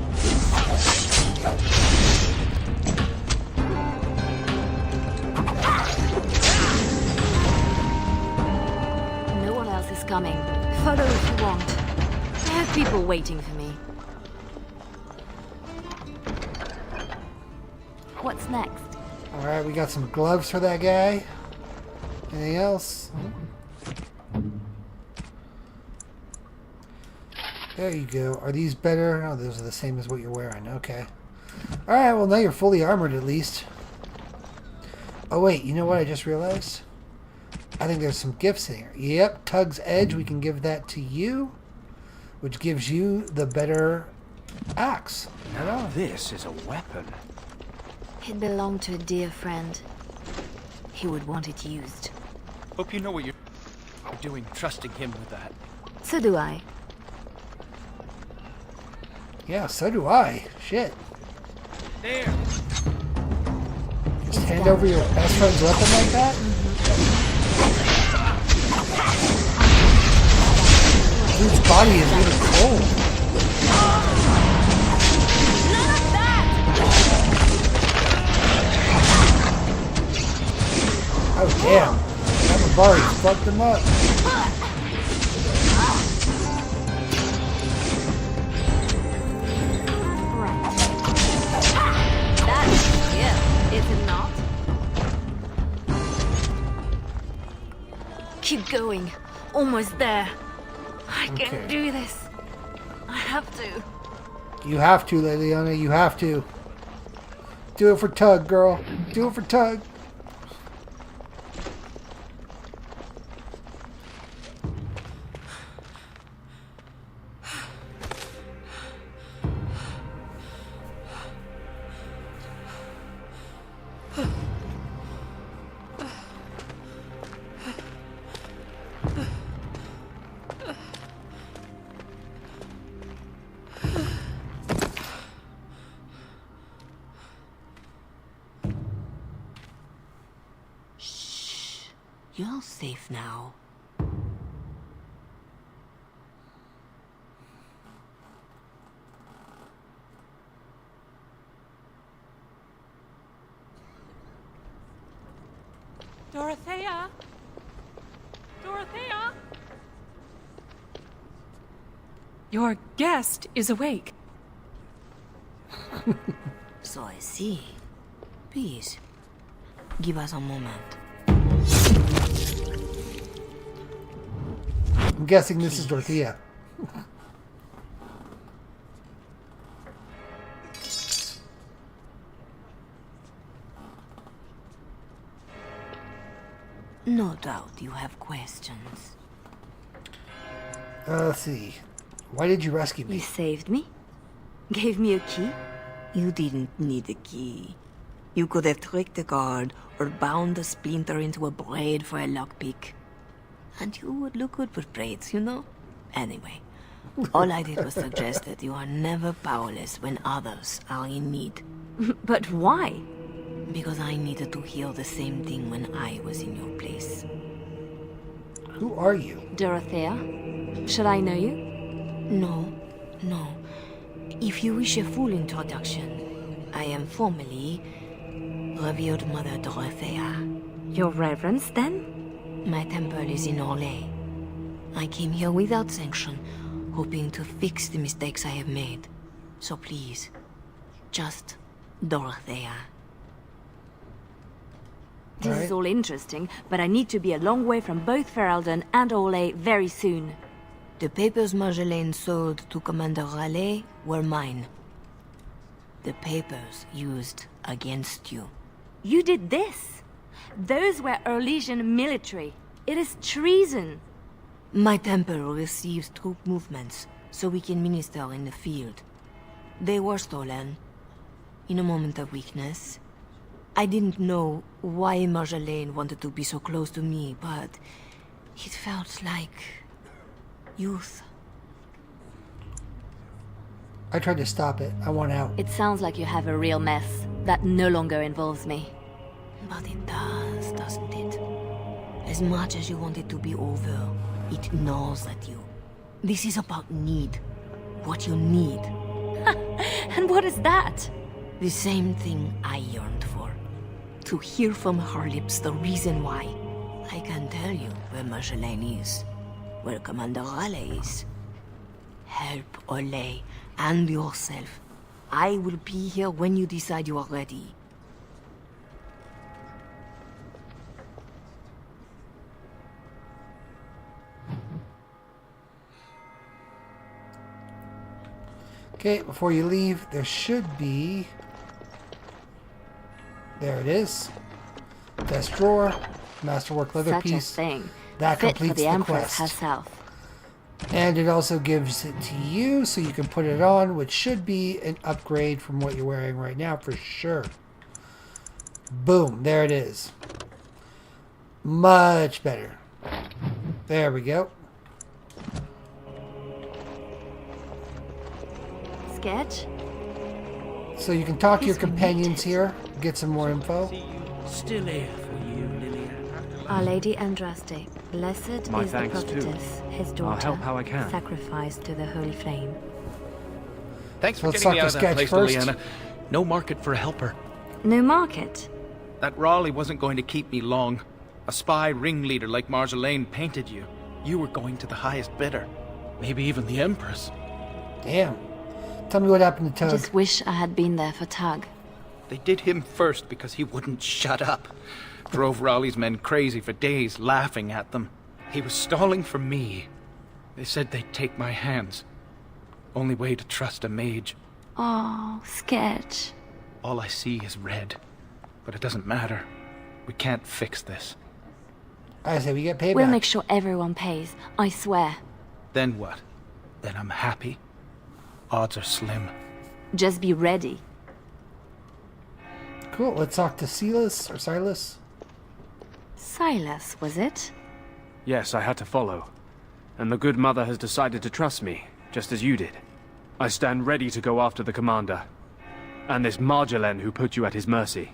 No one else is coming. Follow if you want. I have people waiting for me. What's next? Alright, we got some gloves for that guy. Anything else? There you go. Are these better? Oh, those are the same as what you're wearing. Okay. Alright, well now you're fully armored at least. Oh wait, you know what I just realized? I think there's some gifts in here. Yep, Tug's Edge, we can give that to you, which gives you the better axe. Now this is a weapon. It belonged to a dear friend. He would want it used. Hope you know what you're doing, trusting him with that. So do I. Yeah, so do I. Shit. There. Just hand over your best friend's weapon like that? Dude's body is really cold. None of that! Oh damn. Yamabari fucked him up. Right. That's skill, is it not? Keep going. Almost there. I Okay. can do this. I have to. You have to, Liliana, you have to. Do it for Tug, girl. Do it for Tug. You're safe now. Dorothea? Dorothea? Your guest is awake. So I see. Please, give us a moment. I'm guessing this is Dorothea. No doubt you have questions. Let's see. Why did you rescue You me? saved me? Gave me a key? You didn't need a key. You could have tricked the guard or bound a splinter into a braid for a lockpick. And you would look good with braids, you know? Anyway, all I did was suggest that you are never powerless when others are in need. But why? Because I needed to hear the same thing when I was in your place. Who are you? Dorothea? Should I know you? No, no. If you wish a full introduction, I am formally Revered Mother Dorothea. Your reverence, then? My temple is in Orlais. I came here without sanction, hoping to fix the mistakes I have made. So please, just Dorothea. This Right. is all interesting, but I need to be a long way from both Ferelden and Orlais very soon. The papers Marjolaine sold to Commander Raleigh were mine. The papers used against you. You did this! Those were Orlesian military. It is treason. My temple receives troop movements, so we can minister in the field. They were stolen, in a moment of weakness. I didn't know why Marjolaine wanted to be so close to me, but it felt like youth. I tried to stop it. I want out. It sounds like you have a real mess that no longer involves me. But it does, doesn't it? As much as you want it to be over, it gnaws at you. This is about need. What you need. And what is that? The same thing I yearned for. To hear from her lips the reason why. I can tell you where Marjolaine is. Where Commander Raleigh is. Help Orlais and yourself. I will be here when you decide you are ready. Okay, before you leave, there should be... There it is. Desk drawer, masterwork leather Such piece. a thing. That Fit for completes the the Empress quest. herself. And it also gives it to you, so you can put it on, which should be an upgrade from what you're wearing right now, for sure. Boom, there it is. Much better. There we go. Sketch? So you can talk to your He's companions connected. here, get some more info. Still here for you, Liliana. Our Lady Andraste, blessed My is the thanks, too. prophetess, his daughter, I'll help how I can. sacrificed to the holy flame. Thanks So for let's getting me talk out to of that Sketch place, first. Liliana. No market for a helper. No market? That Raleigh wasn't going to keep me long. A spy ringleader like Marjolaine painted you. You were going to the highest bidder. Maybe even the Empress. Damn. Tell me what happened to I Tug. just wish I had been there for Tug. They did him first because he wouldn't shut up. Drove Raleigh's men crazy for days, laughing at them. He was stalling for me. They said they'd take my hands. Only way to trust a mage. Oh, Sketch. All I see is red. But it doesn't matter. We can't fix this. I say we get payback. We'll make sure everyone pays, I swear. Then what? Then I'm happy. Odds are slim. Just be ready. Cool, let's talk to Silas, or Silas. Silas, was it? Yes, I had to follow. And the good mother has decided to trust me, just as you did. I stand ready to go after the commander. And this Marjolaine who put you at his mercy.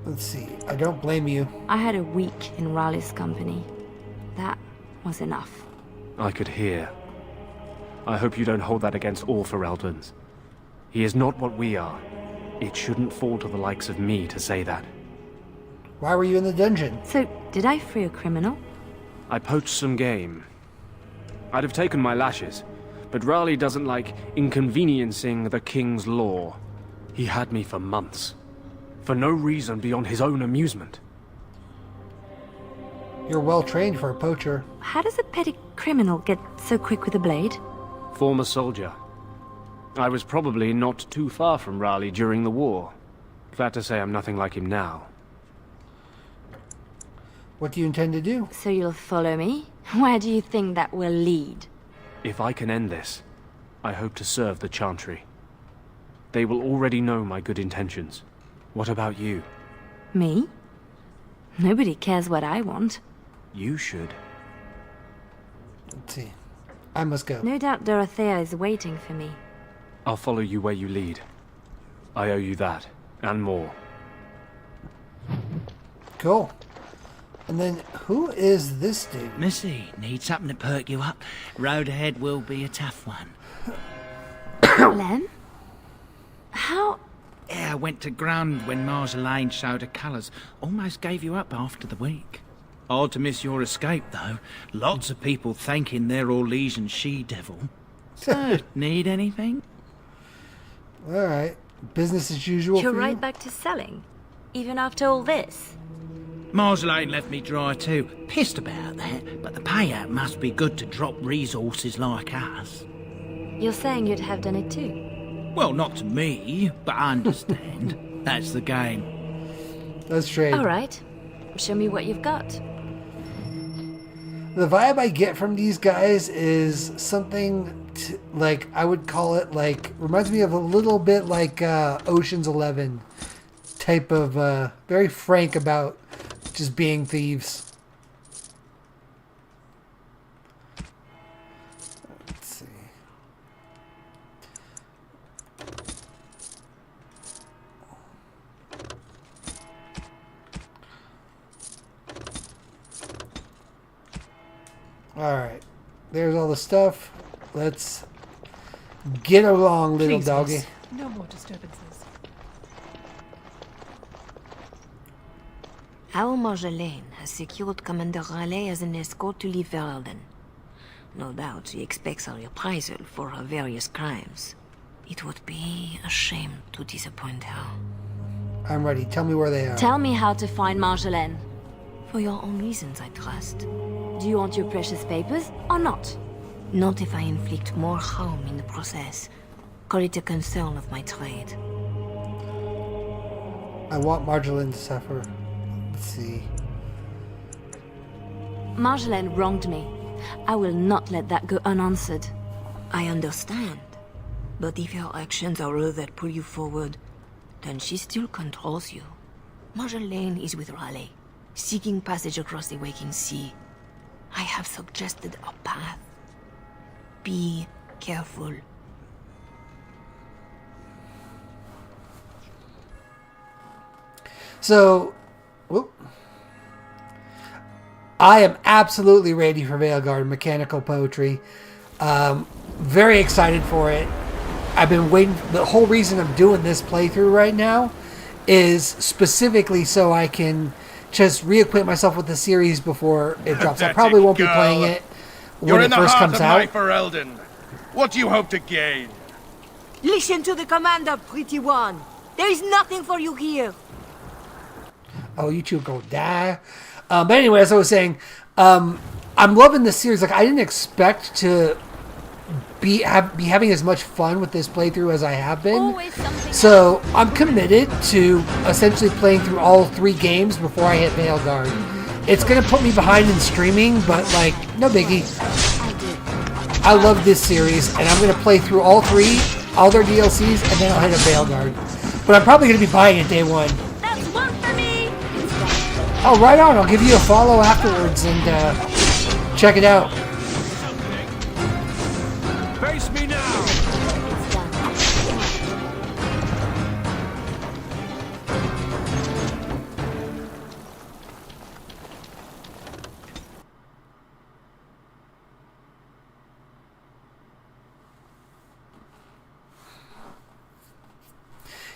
Let's see, I don't blame you. I had a week in Raleigh's company. That was enough. I could hear. I hope you don't hold that against all Fereldans. He is not what we are. It shouldn't fall to the likes of me to say that. Why were you in the dungeon? So, did I free a criminal? I poached some game. I'd have taken my lashes, but Raleigh doesn't like inconveniencing the king's law. He had me for months. For no reason beyond his own amusement. You're well trained for a poacher. How does a petty criminal get so quick with a blade? Former soldier. I was probably not too far from Raleigh during the war. Glad to say I'm nothing like him now. What do you intend to do? So you'll follow me? Where do you think that will lead? If I can end this, I hope to serve the Chantry. They will already know my good intentions. What about you? Me? Nobody cares what I want. You should. Let's see. I must go. No doubt Dorothea is waiting for me. I'll follow you where you lead. I owe you that, and more. Cool. And then, who is this dude? Missy, need something to perk you up? Road ahead will be a tough one. Lem? How... Yeah, I went to ground when Marjolaine showed her colours. Almost gave you up after the week. Hard to miss your escape, though. Lots of people thanking their Orlesian she-devil. So, need anything? Alright. Business as usual You're for right you? back to selling? Even after all this? Marjolaine left me dry too. Pissed about that, but the payout must be good to drop resources like us. You're saying you'd have done it too? Well, not to me, but I understand. That's the game. Let's trade. Alright. Show me what you've got. The vibe I get from these guys is something like, I would call it like, reminds me of a little bit like Ocean's 11 type of, very frank about just being thieves. Let's see. Alright. There's all the stuff. Let's get along, little Please, doggy. miss, no more disturbances. Our Marjolaine has secured Commander Raleigh as an escort to leave Ferelden. No doubt she expects a reprisal for her various crimes. It would be a shame to disappoint her. I'm ready. Tell me where they are. Tell me how to find Marjolaine. For your own reasons, I trust. Do you want your precious papers or not? Not if I inflict more harm in the process. Call it a concern of my trade. I want Marjolaine to suffer. Let's see. Marjolaine wronged me. I will not let that go unanswered. I understand. But if your actions are all that pull you forward, then she still controls you. Marjolaine is with Raleigh, seeking passage across the waking sea. I have suggested a path. Be careful. So, whoop. I am absolutely ready for Veilguard Mechanical Poetry. Very excited for it. I've been waiting. The whole reason I'm doing this playthrough right now is specifically so I can just reacquaint myself with the series before it drops. I probably won't be playing it when it first comes out. You're in the heart of my Ferelden. What do you hope to gain? Listen to the commander, pretty one. There is nothing for you here. Oh, you two go die. But anyway, as I was saying, I'm loving this series. Like, I didn't expect to be having as much fun with this playthrough as I have been. So I'm committed to essentially playing through all 3 games before I hit Veilguard. It's gonna put me behind in streaming, but like, no biggie. I love this series, and I'm gonna play through all 3, all their DLCs, and then I'll hit a Veilguard. But I'm probably gonna be buying it day 1. That's one for me. Oh, right on. I'll give you a follow afterwards and check it out. Face me now!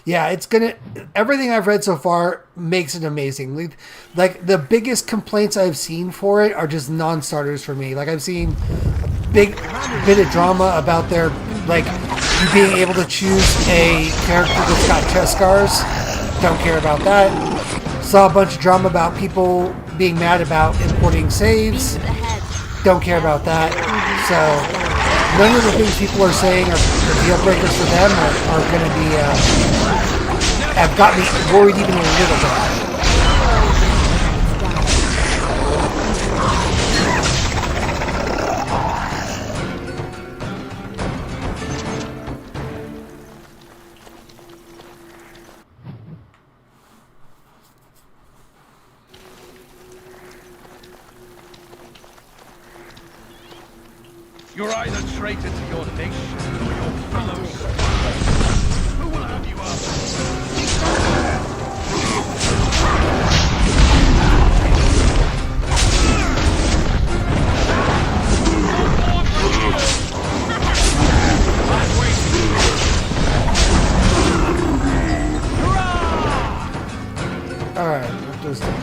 Yeah, it's gonna. Everything I've read so far makes it amazing. Like the biggest complaints I've seen for it are just non-starters for me. Like, I've seen a big bit of drama about their, like, you being able to choose a character that's got chest scars. Don't care about that. Saw a bunch of drama about people being mad about importing saves. Don't care about that. So none of the things people are saying are deal breakers for them are going to be. Have got me worried even a little bit. You're either traitor to your nation or your fellows. Who will have you up? Alright, what does that?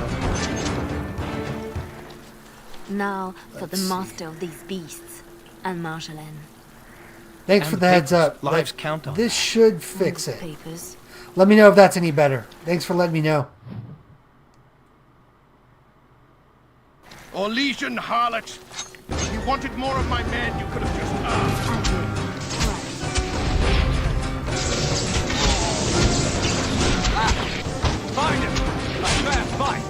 Now for the master of these beasts, and Marjolaine. Thanks for the heads up. Lives count on this should fix it. Papers. Let me know if that's any better. Thanks for letting me know. Orlesian harlot! If you wanted more of my men, you could have just asked. Find him! A fair fight!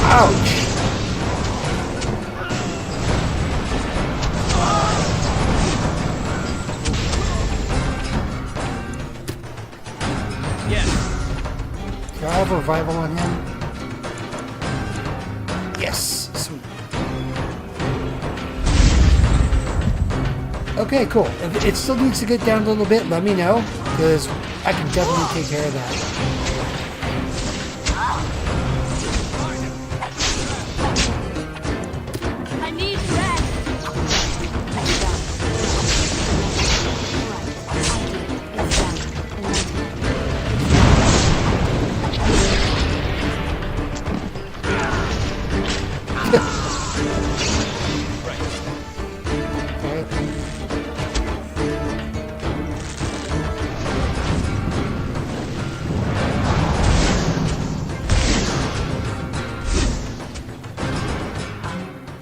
Ouch! Yes. Do I have revival on him? Yes! Sweet. Okay, cool. If it still needs to get down a little bit, let me know, because I can definitely take care of that. I need rest.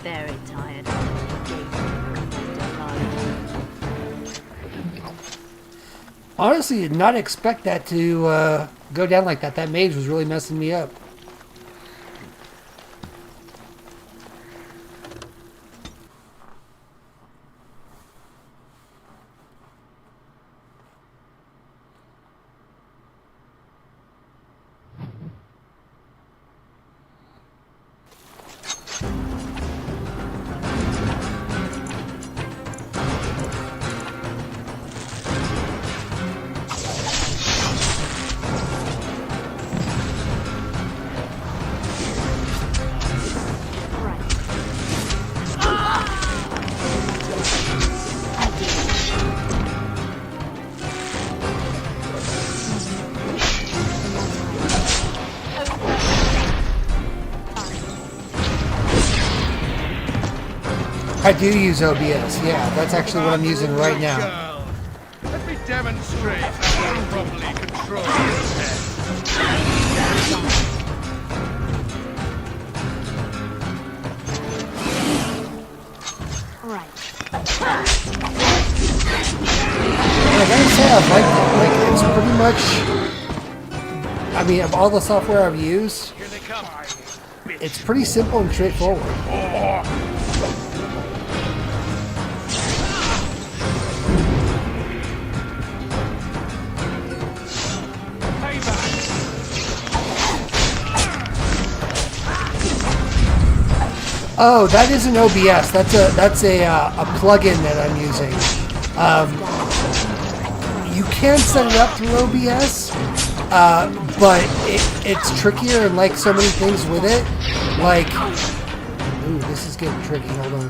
Very tired. Honestly, did not expect that to go down like that. That mage was really messing me up. I do use OBS, yeah. That's actually what I'm using right now. Girl, let me demonstrate how to properly control your pet. Right. And I gotta say, I like it. Like, it's pretty much... I mean, of all the software I've used, Here they come. it's pretty simple and straightforward. Oh, that isn't OBS. That's a plugin that I'm using. You can set it up through OBS, but it's trickier, and like so many things with it, like, ooh, this is getting tricky. Hold on.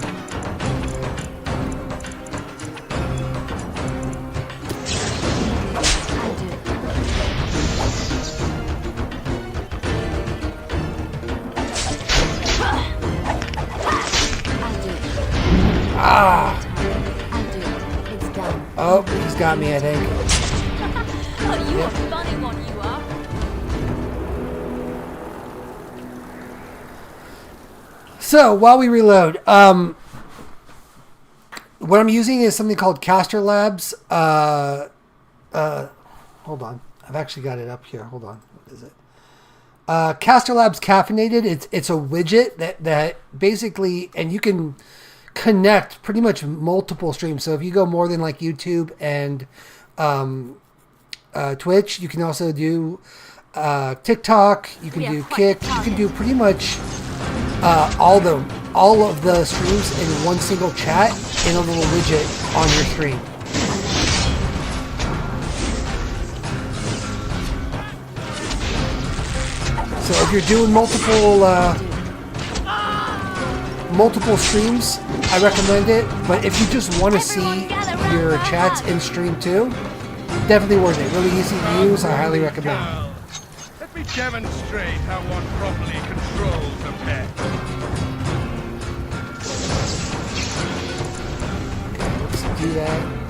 Ah! Oh, he's got me, I think. Oh, you are funny one, you are. So, while we reload, what I'm using is something called Caster Labs. Hold on. I've actually got it up here. Hold on. What is it? Caster Labs Caffeinated. It's a widget that basically, and you can connect pretty much multiple streams. So if you go more than like YouTube and Twitch, you can also do TikTok. You can do Kick. You can do pretty much all of the streams in one single chat in a little widget on your screen. So if you're doing multiple streams, I recommend it. But if you just want to see your chats in stream too, definitely worth it. Really easy to use. I highly recommend. Let me demonstrate how one properly controls a pet. Let's do that.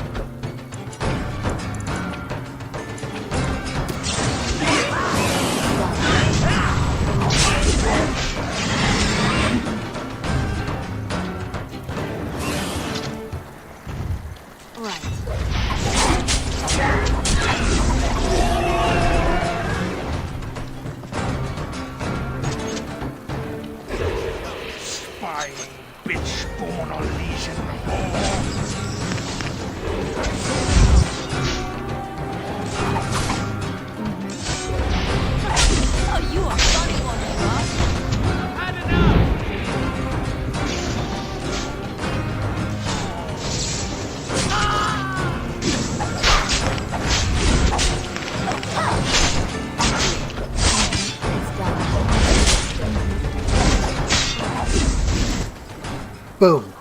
Spying bitch born on legion. Oh, you are funny one, boss. I've had enough! Boom.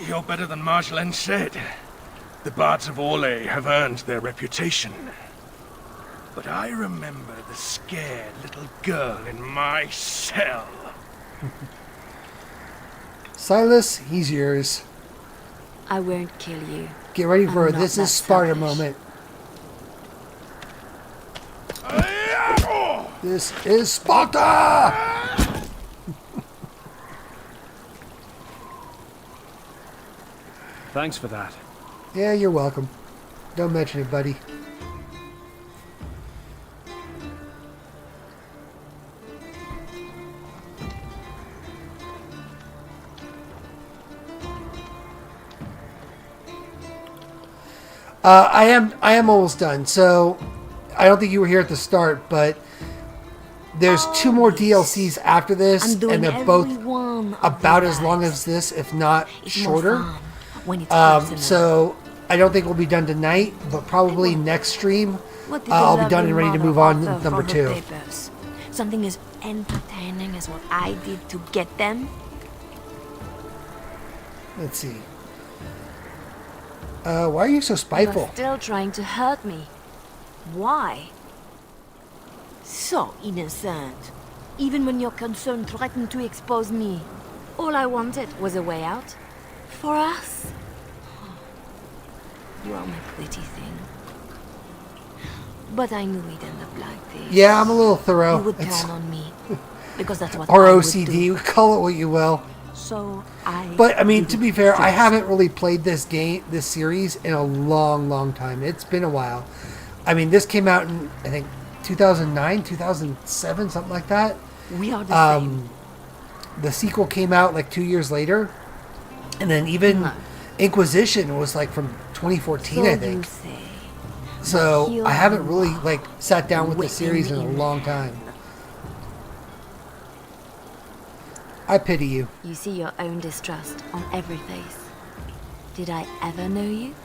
You're better than Marshal N said. The Bards of Orlais have earned their reputation. But I remember the scared little girl in my cell. Silas, he's yours. I won't kill you. Get ready for I'm a This not Is that Sparta selfish. moment. This is Sparta! Thanks for that. Yeah, you're welcome. Don't mention it, buddy. I am almost done. So I don't think you were here at the start, but there's 2 more DLCs after this, I'm doing and they're both every one of about the as long lives. as this, if not It's shorter. more fun when it's personal. So I don't think we'll be done tonight, but probably next stream What did the I'll be lovely done and ready to mother move on offer to number for her 2. papers? Something as entertaining as what I did to get them? Let's see. Why are you so spiteful? You're still trying to hurt me. Why? So innocent. Even when your concern threatened to expose me. All I wanted was a way out. For us. You are my pretty thing. But I knew we'd end up like this. Yeah, I'm a little thorough. You would It's turn on me. Because that's what or I would OCD, do. call it what you will. So I... But I mean, to did be it fair, I first. haven't really played this series in a long time. It's been a while. I mean, this came out in, I think, 2009, 2007, something like that. We are the same. The sequel came out like 2 years later. And then even Inquisition was like from 2014, So I you think. say. So Here I haven't you really are, like sat down with the waiting series in a in long time. I pity you. You see your own distrust on every face. Did I ever know you?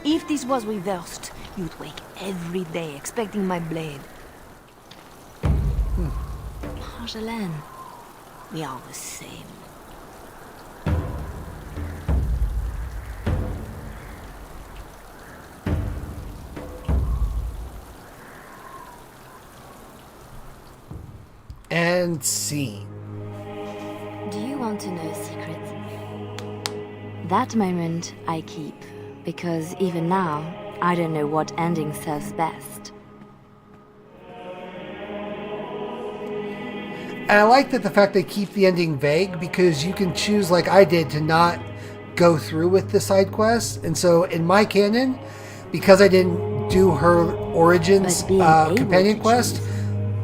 If this was reversed, you'd wake every day expecting my blade. Marjolaine. We are the same. And scene. Do you want to know a secret? That moment I keep, because even now, I don't know what ending serves best. And I like that the fact they keep the ending vague, because you can choose, like I did, to not go through with the side quests. And so in my canon, because I didn't do her origins But being able companion to quest, choose,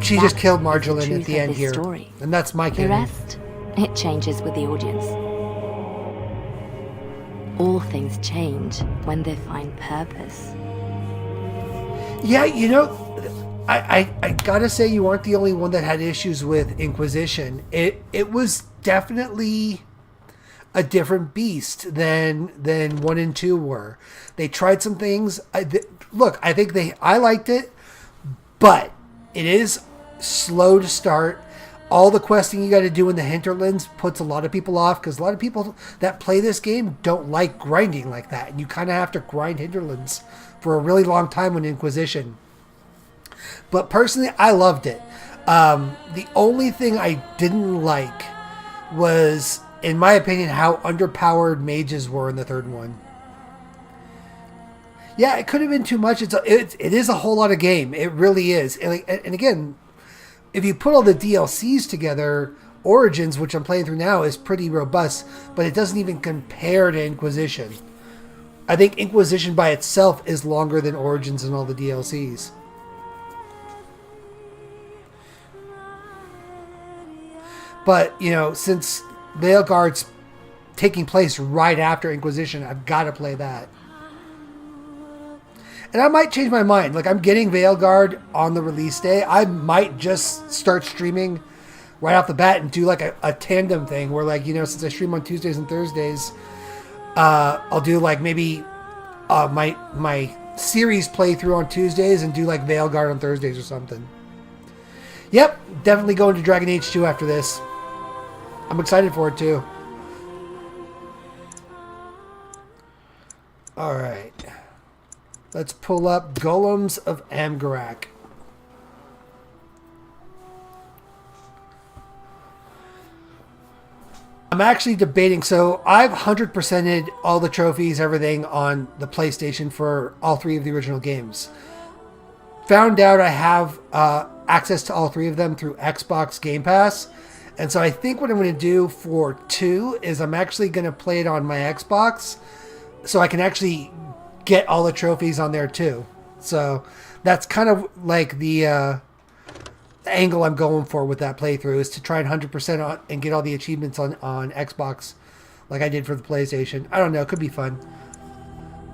she just that killed is the Marjolaine at truth the of end this here. story. And that's my The canon. rest, it changes with the audience. All things change when they find purpose. Yeah, you know, I gotta say you aren't the only one that had issues with Inquisition. It was definitely a different beast than 1 and 2 were. They tried some things. Look, I think I liked it, but it is slow to start. all the questing you got to do in the hinterlands puts a lot of people off, because a lot of people that play this game don't like grinding like that, and you kind of have to grind hinterlands for a really long time on Inquisition. But personally, I loved it. The only thing I didn't like was, in my opinion, how underpowered mages were in the third one. Yeah, it could have been too much. It is a whole lot of game. It really is. And again, if you put all the DLCs together, Origins, which I'm playing through now, is pretty robust, but it doesn't even compare to Inquisition. I think Inquisition by itself is longer than Origins and all the DLCs. But, you know, since Veilguard's taking place right after Inquisition, I've got to play that. And I might change my mind. Like, I'm getting Veilguard on the release day. I might just start streaming right off the bat and do like a tandem thing where, like, you know, since I stream on Tuesdays and Thursdays, I'll do like maybe my series playthrough on Tuesdays and do like Veilguard on Thursdays or something. Yep, definitely going to Dragon Age 2 after this. I'm excited for it too. Alright. Let's pull up Golems of Amgarak. I'm actually debating, so I've 100%ed all the trophies, everything on the PlayStation for all three of the original games. Found out I have access to all three of them through Xbox Game Pass. And so I think what I'm going to do for 2 is I'm actually going to play it on my Xbox so I can actually get all the trophies on there too. So that's kind of like the angle I'm going for with that playthrough, is to try and 100% on and get all the achievements on Xbox like I did for the PlayStation. I don't know, it could be fun.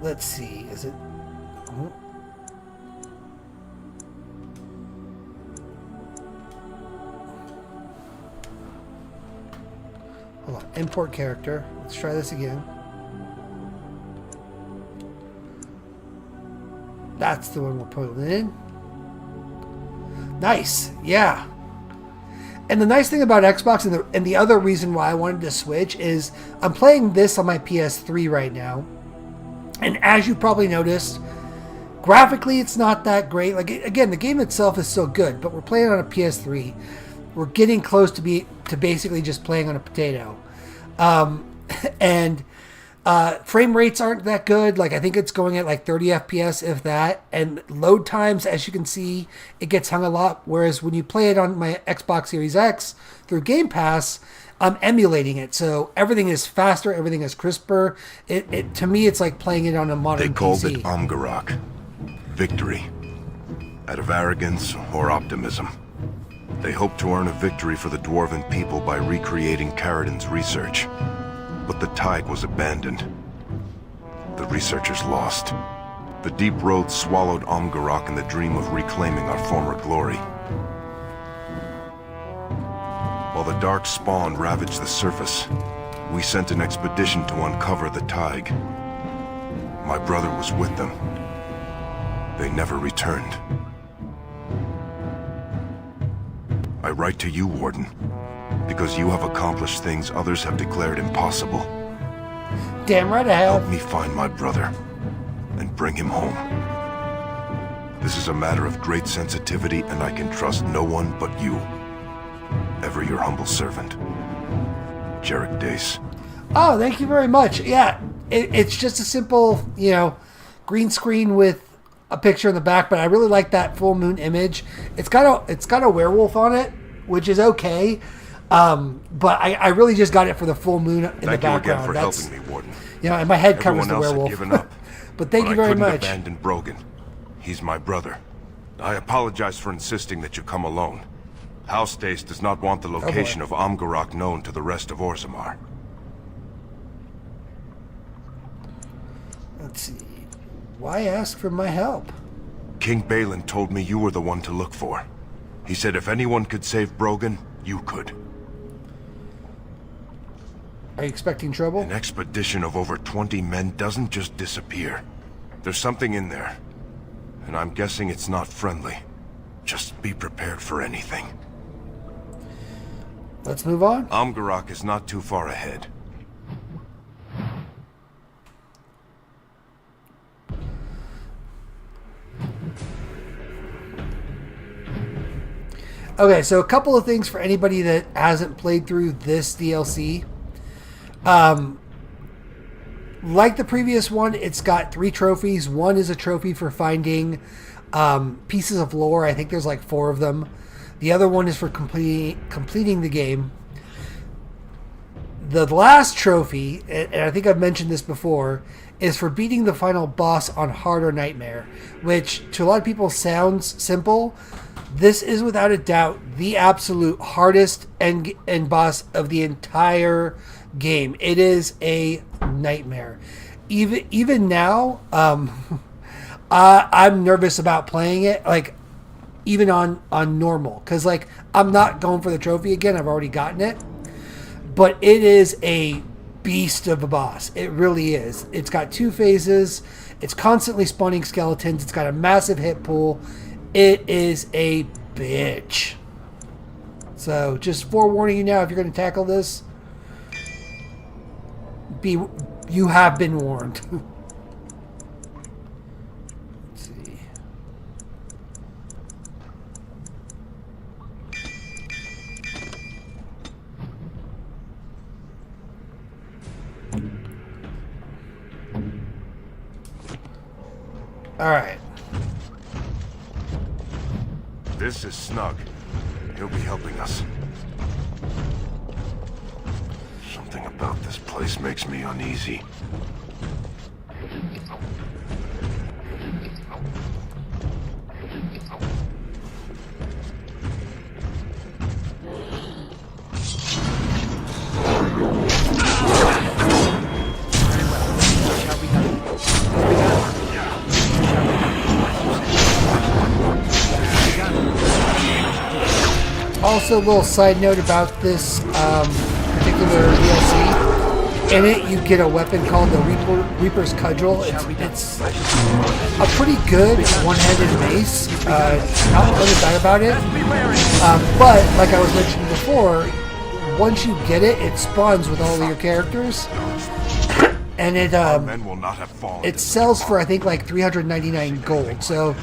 Let's see, is it... Hold on, import character. Let's try this again. That's the one we're putting in. Nice, yeah. And the nice thing about Xbox, and the other reason why I wanted to switch, is I'm playing this on my PS3 right now. And as you probably noticed, graphically it's not that great. Like, again, the game itself is so good, but we're playing on a PS3. We're getting close to basically just playing on a potato. And frame rates aren't that good. Like, I think it's going at like 30 FPS, if that. And load times, as you can see, it gets hung a lot. Whereas when you play it on my Xbox Series X through Game Pass, I'm emulating it. So everything is faster, everything is crisper. To me, it's like playing it on a modern PC. They called it Amgarak. Victory. Out of arrogance or optimism. They hoped to earn a victory for the Dwarven people by recreating Caridin's research. But the tide was abandoned. The researchers lost. The Deep Road swallowed Amgarak in the dream of reclaiming our former glory. While the Dark Spawn ravaged the surface, we sent an expedition to uncover the Tig. My brother was with them. They never returned. I write to you, Warden, because you have accomplished things others have declared impossible. Damn right I have. Help me find my brother and bring him home. This is a matter of great sensitivity, and I can trust no one but you. Ever your humble servant, Jarek Dace. Oh, thank you very much. Yeah, it's just a simple, you know, green screen with a picture in the back, but I really like that full moon image. It's got a werewolf on it, which is okay. But I really just got it for the full moon in the background. Thank you again for helping me, Warden. You know, and my head covers the werewolf. Everyone else had given up. But thank you very much. I couldn't abandon Brogan. He's my brother. I apologize for insisting that you come alone. House Dace does not want the location of Amgarak known to the rest of Orzammar. Let's see. Why ask for my help? King Balin told me you were the one to look for. He said if anyone could save Brogan, you could. Are you expecting trouble? An expedition of over 20 men doesn't just disappear. There's something in there. And I'm guessing it's not friendly. Just be prepared for anything. let's move on. Amgarak is not too far ahead. Okay, so a couple of things for anybody that hasn't played through this DLC. Like the previous one, it's got 3 trophies. One is a trophy for finding pieces of lore. I think there's like 4 of them. The other one is for completing the game. The last trophy, and I think I've mentioned this before, is for beating the final boss on Hard or Nightmare, which to a lot of people sounds simple. This is without a doubt the absolute hardest end boss of the entire game. It is a nightmare. Even now, I'm nervous about playing it. Like even on normal, because like I'm not going for the trophy again. I've already gotten it, but it is a beast of a boss. It really is. It's got 2 phases. It's constantly spawning skeletons. It's got a massive hit pool. It is a bitch. So just forewarning you now, if you're going to tackle this, you have been warned. Let's see. All right. This is Snug. He'll be helping us. Something about this place makes me uneasy. Also, a little side note about this particular DLC. In it, you get a weapon called the Reaper's Cudgel. It's a pretty good one-handed mace. Not really bad about it. But, like I was mentioning before, once you get it, it spawns with all of your characters. And it sells for, I think, like 399 gold. So,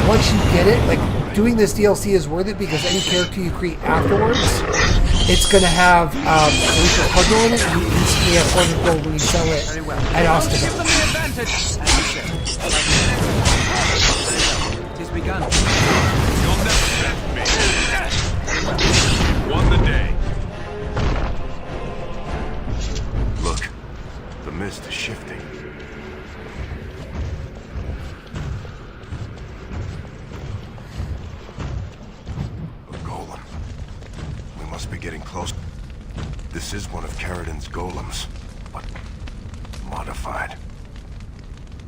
once you get it, like, doing this DLC is worth it because any character you create afterwards, it's going to have Reaper Cudgel in it, and you instantly have 400 gold when you sell it at Austin. Tis begun. You'll never tempt me. Won the day. Look, the mist is shifting. Must be getting close. This is one of Caridin's golems, but modified.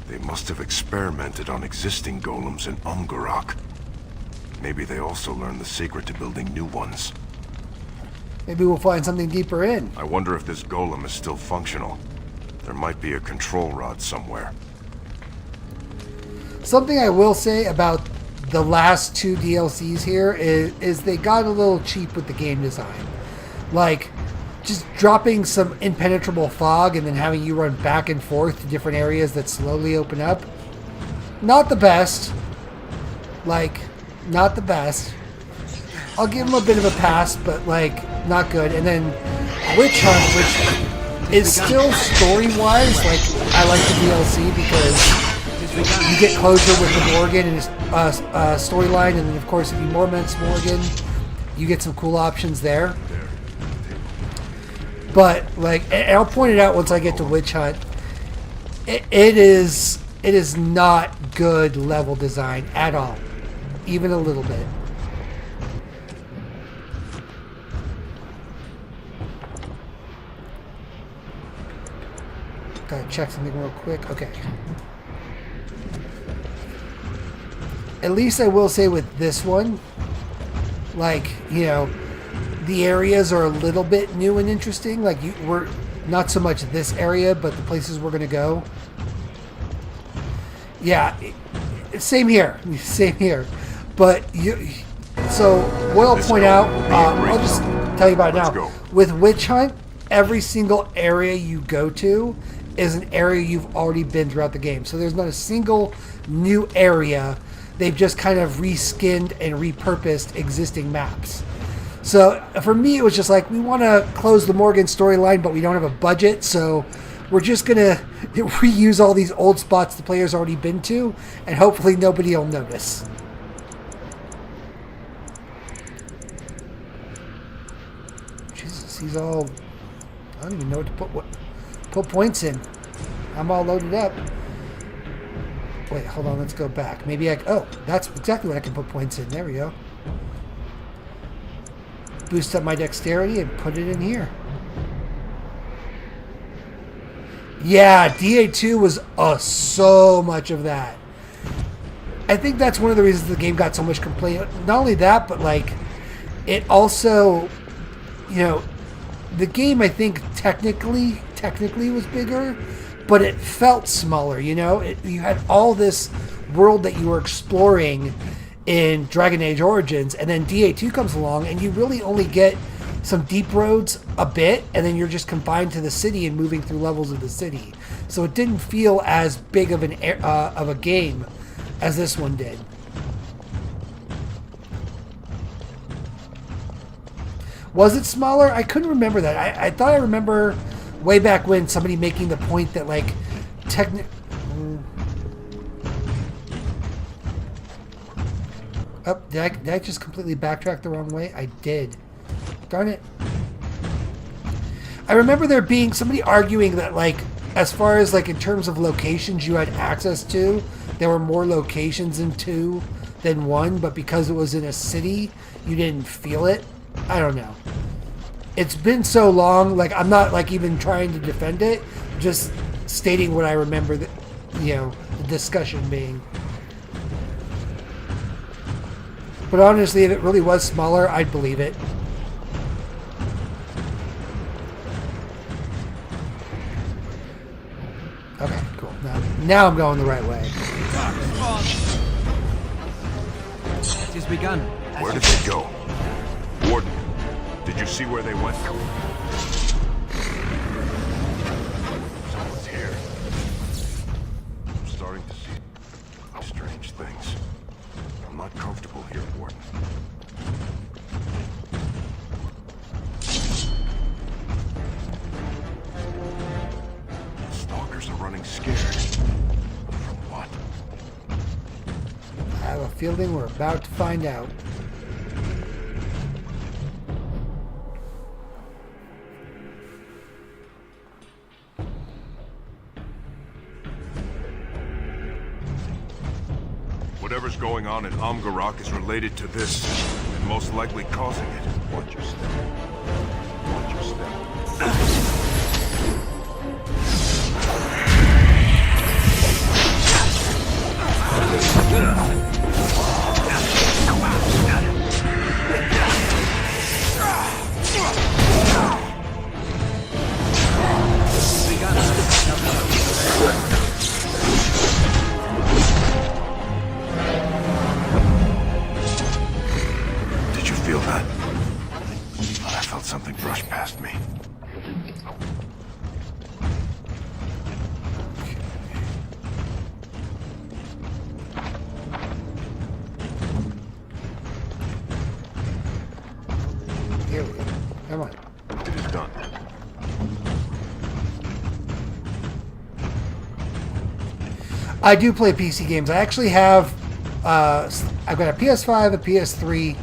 They must have experimented on existing golems in Amgarak. Maybe they also learned the secret to building new ones. Maybe we'll find something deeper in. I wonder if this golem is still functional. There might be a control rod somewhere. Something I will say about the last 2 DLCs here is they got a little cheap with the game design. Like, just dropping some impenetrable fog and then having you run back and forth to different areas that slowly open up. Not the best. Like, not the best. I'll give them a bit of a pass, but, like, not good. And then Witch Hunt, which is still story-wise, like, I like the DLC because you get closure with the Morgan and his storyline, and then of course if you torment Morgan, you get some cool options there. But like, and I'll point it out once I get to Witch Hunt. It is not good level design at all, even a little bit. Gotta check something real quick. Okay. At least I will say with this one, like, you know, the areas are a little bit new and interesting. Like, we're not so much this area, but the places we're going to go. Yeah, same here. Same here. But, so what I'll point out, I'll just tell you about it Let's now. go. With Witch Hunt, every single area you go to is an area you've already been throughout the game. So there's not a single new area. They've just kind of reskinned and repurposed existing maps. So for me, it was just like, we want to close the Morgan storyline, but we don't have a budget, so we're just going to reuse all these old spots the player's already been to, and hopefully nobody will notice. Jesus, he's all... I don't even know what to put points in. I'm all loaded up. Wait, hold on, let's go back. Maybe oh, that's exactly what I can put points in. There we go. Boost up my dexterity and put it in here. Yeah, DA2 was so much of that. I think that's one of the reasons the game got so much complaint. Not only that, but like, it also, you know, the game I think technically was bigger, but it felt smaller, you know? You had all this world that you were exploring in Dragon Age Origins, and then DA2 comes along, and you really only get some deep roads a bit, and then you're just confined to the city and moving through levels of the city. So it didn't feel as big of a game as this one did. Was it smaller? I couldn't remember that. I thought I remember way back when somebody making the point that like Oh, did I just completely backtrack the wrong way? I did. Darn it. I remember there being somebody arguing that like, as far as like in terms of locations you had access to, there were more locations in 2 than 1, but because it was in a city, you didn't feel it. I don't know. It's been so long, like I'm not like even trying to defend it, just stating what I remember that, you know, the discussion being. But honestly, if it really was smaller, I'd believe it. Okay, cool. Now I'm going the right way. It has begun. Where did they go? Warden, did you see where they went? Someone's here. I'm starting to see strange things. I'm not comfortable here, Warden. The stalkers are running scared. From what? I have a feeling we're about to find out. Whatever's going on in Amgarok is related to this, and most likely causing it. Watch your step. Watch your step. Did you feel that? I felt something brush past me. Here we go. Come on. It is done. I do play PC games. I actually have, I've got a PS5, a PS3,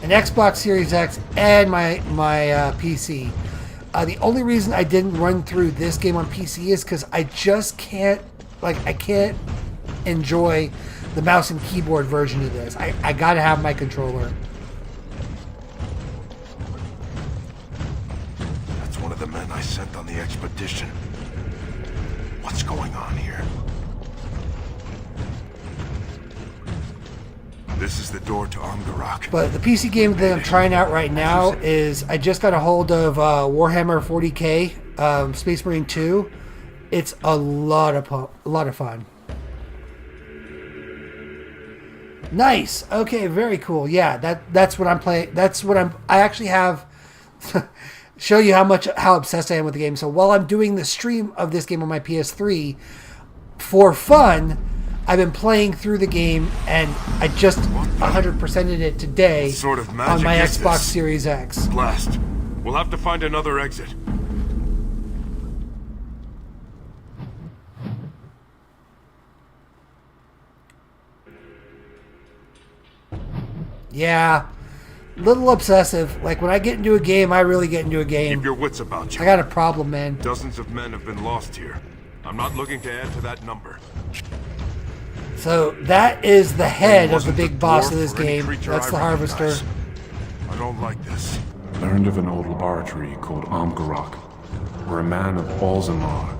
an Xbox Series X, and my PC. The only reason I didn't run through this game on PC is because I just can't, like, I can't enjoy the mouse and keyboard version of this. I gotta have my controller. That's one of the men I sent on the expedition. What's going on here? This is the door to Amgarok. But the PC game that I'm trying out right now is, I just got a hold of Warhammer 40k, Space Marine 2. It's a lot of fun. Nice. Okay, very cool. Yeah, that's what I'm playing. I actually have show you how obsessed I am with the game. So while I'm doing the stream of this game on my PS3 for fun, I've been playing through the game, and I just 100%ed it today sort of on magic my is Xbox this? Series X. Blast. We'll have to find another exit. Yeah, little obsessive. Like when I get into a game, I really get into a game. Keep your wits about you. I got a problem, man. Dozens of men have been lost here. I'm not looking to add to that number. So that is the head of the Wasn't big boss dwarf of this or any game. creature That's the I harvester. recognize. I don't like this. Learned of an old laboratory called Amgarok, where a man of Alzamar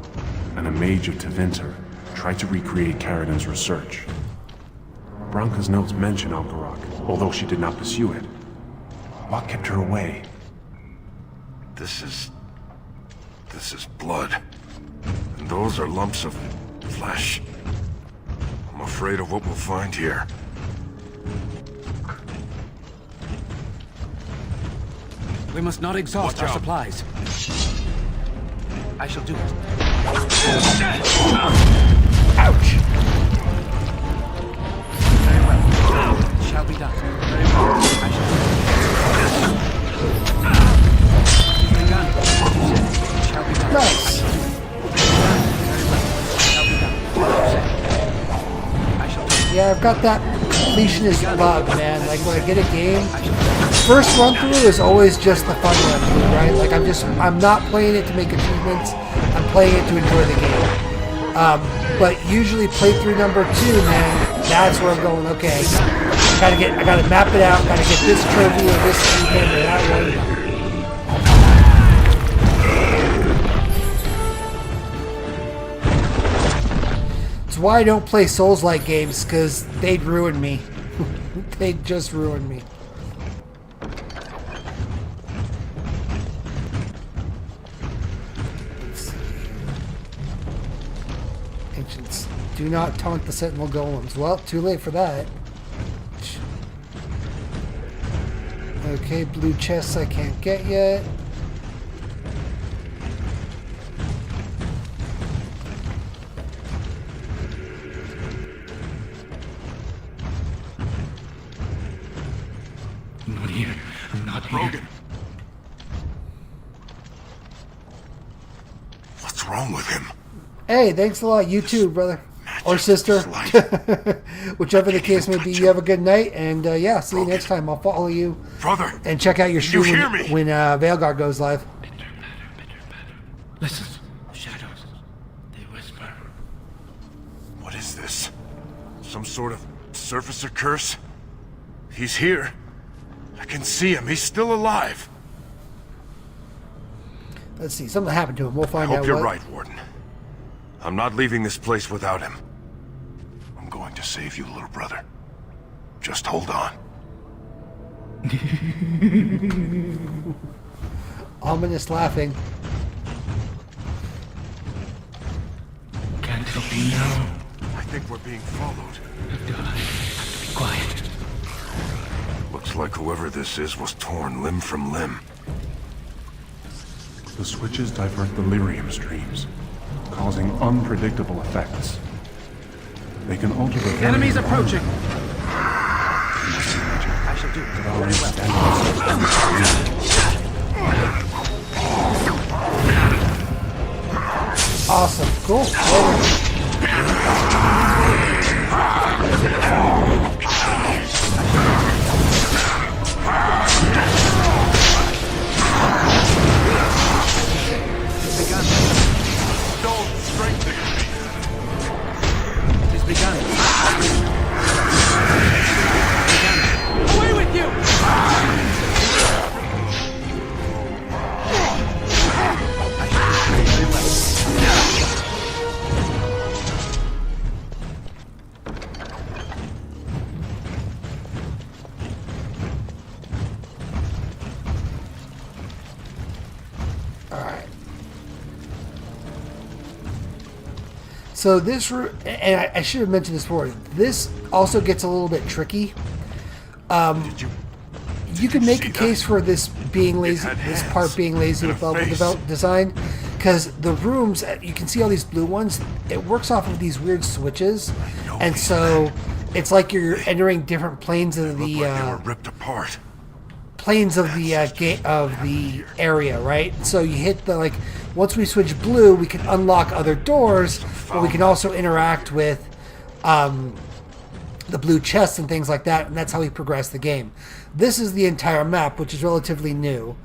and a mage of Tevinter tried to recreate Carradin's research. Branka's notes mention Amgarok, although she did not pursue it. What kept her away? This is blood. And those are lumps of flesh. I'm afraid of what we'll find here. We must not exhaust our supplies. I shall do it. Ouch! Very well. It shall be done. Very well. I shall do it. It is begun. It shall be done. Nice. Yeah, I've got that completionist bug, man. Like when I get a game, first run through is always just the fun run through, right? Like I'm not playing it to make achievements. I'm playing it to enjoy the game. But usually playthrough number 2, man, that's where I'm going. Okay, I gotta map it out. Gotta get this trophy or this achievement or that one. It's why I don't play Souls-like games, because they'd ruin me. They'd just ruin me. Let's see. Ancients, do not taunt the Sentinel Golems. Well, too late for that. Okay, blue chests I can't get yet. I'm not here. Rogan. What's wrong with him? Hey, thanks a lot. You too, brother. Or sister. Whichever the case may be, you have a good night. And yeah, see you next time. I'll follow you. Brother. And check out your stream when Veilguard goes live. Listen. Shadows. They whisper. What is this? Some sort of surfacer curse? He's here. I can see him. He's still alive. Let's see. Something happened to him. We'll find I out hope you're what. right, Warden. I'm not leaving this place without him. I'm going to save you, little brother. Just hold on. Ominous laughing. Can't help you now. I think we're being followed. Have to be quiet. Looks like whoever this is was torn limb from limb. The switches divert the lyrium streams, causing unpredictable effects. They can alter the very Enemies approaching! I shall do it. Very well. Awesome. Cool. Don't strengthen me. It is begun. Away with you! So this, and I should have mentioned this before, this also gets a little bit tricky. You can make a case for this being lazy. This part being lazy with level design, because the rooms, you can see all these blue ones. It works off of these weird switches, and so it's like you're entering different planes of the ripped apart. Planes of the of the area, right? So you hit the once we switch blue, we can unlock other doors, but we can also interact with the blue chests and things like that, and that's how we progress the game. This is the entire map, which is relatively new,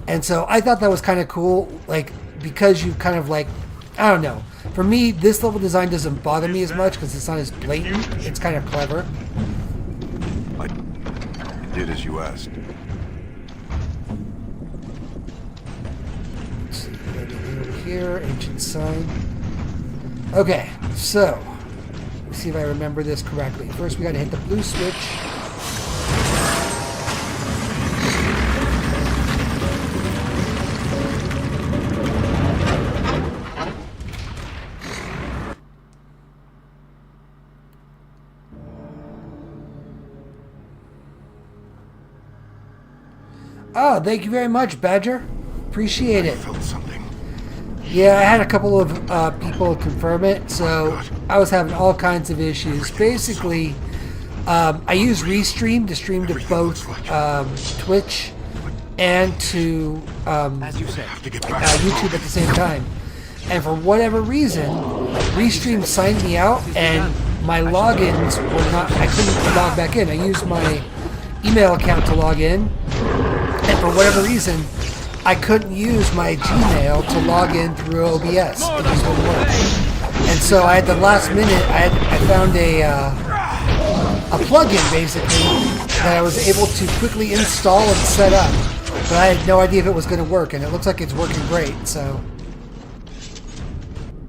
and so I thought that was kind of cool, because you kind of I don't know. For me, this level design doesn't bother me as much because it's not as blatant. It's kind of clever. I did as you asked. Let's see, over here, ancient sign. Okay, so let's see if I remember this correctly. First, we got to hit the blue switch. Oh, thank you very much, Badger. Appreciate it. I felt something. Yeah, I had a couple of people confirm it, so I was having all kinds of issues. Basically, I use Restream to stream to both Twitch and to YouTube at the same time. And for whatever reason, Restream signed me out, and my logins were not. I couldn't log back in. I used my email account to log in. And for whatever reason, I couldn't use my Gmail to log in through OBS. It just wouldn't work. And so I had the last minute, I found a plugin basically that I was able to quickly install and set up. But I had no idea if it was going to work, and it looks like it's working great. So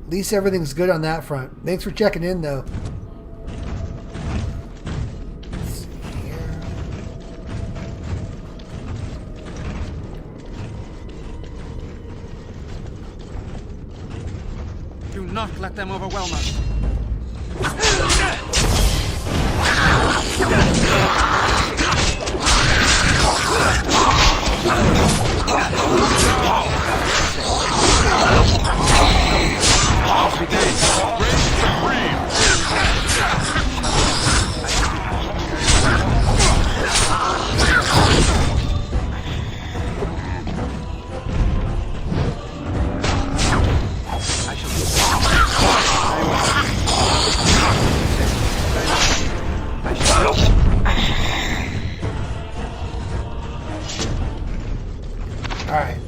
at least everything's good on that front. Thanks for checking in, though. Do not let them overwhelm us. Alright.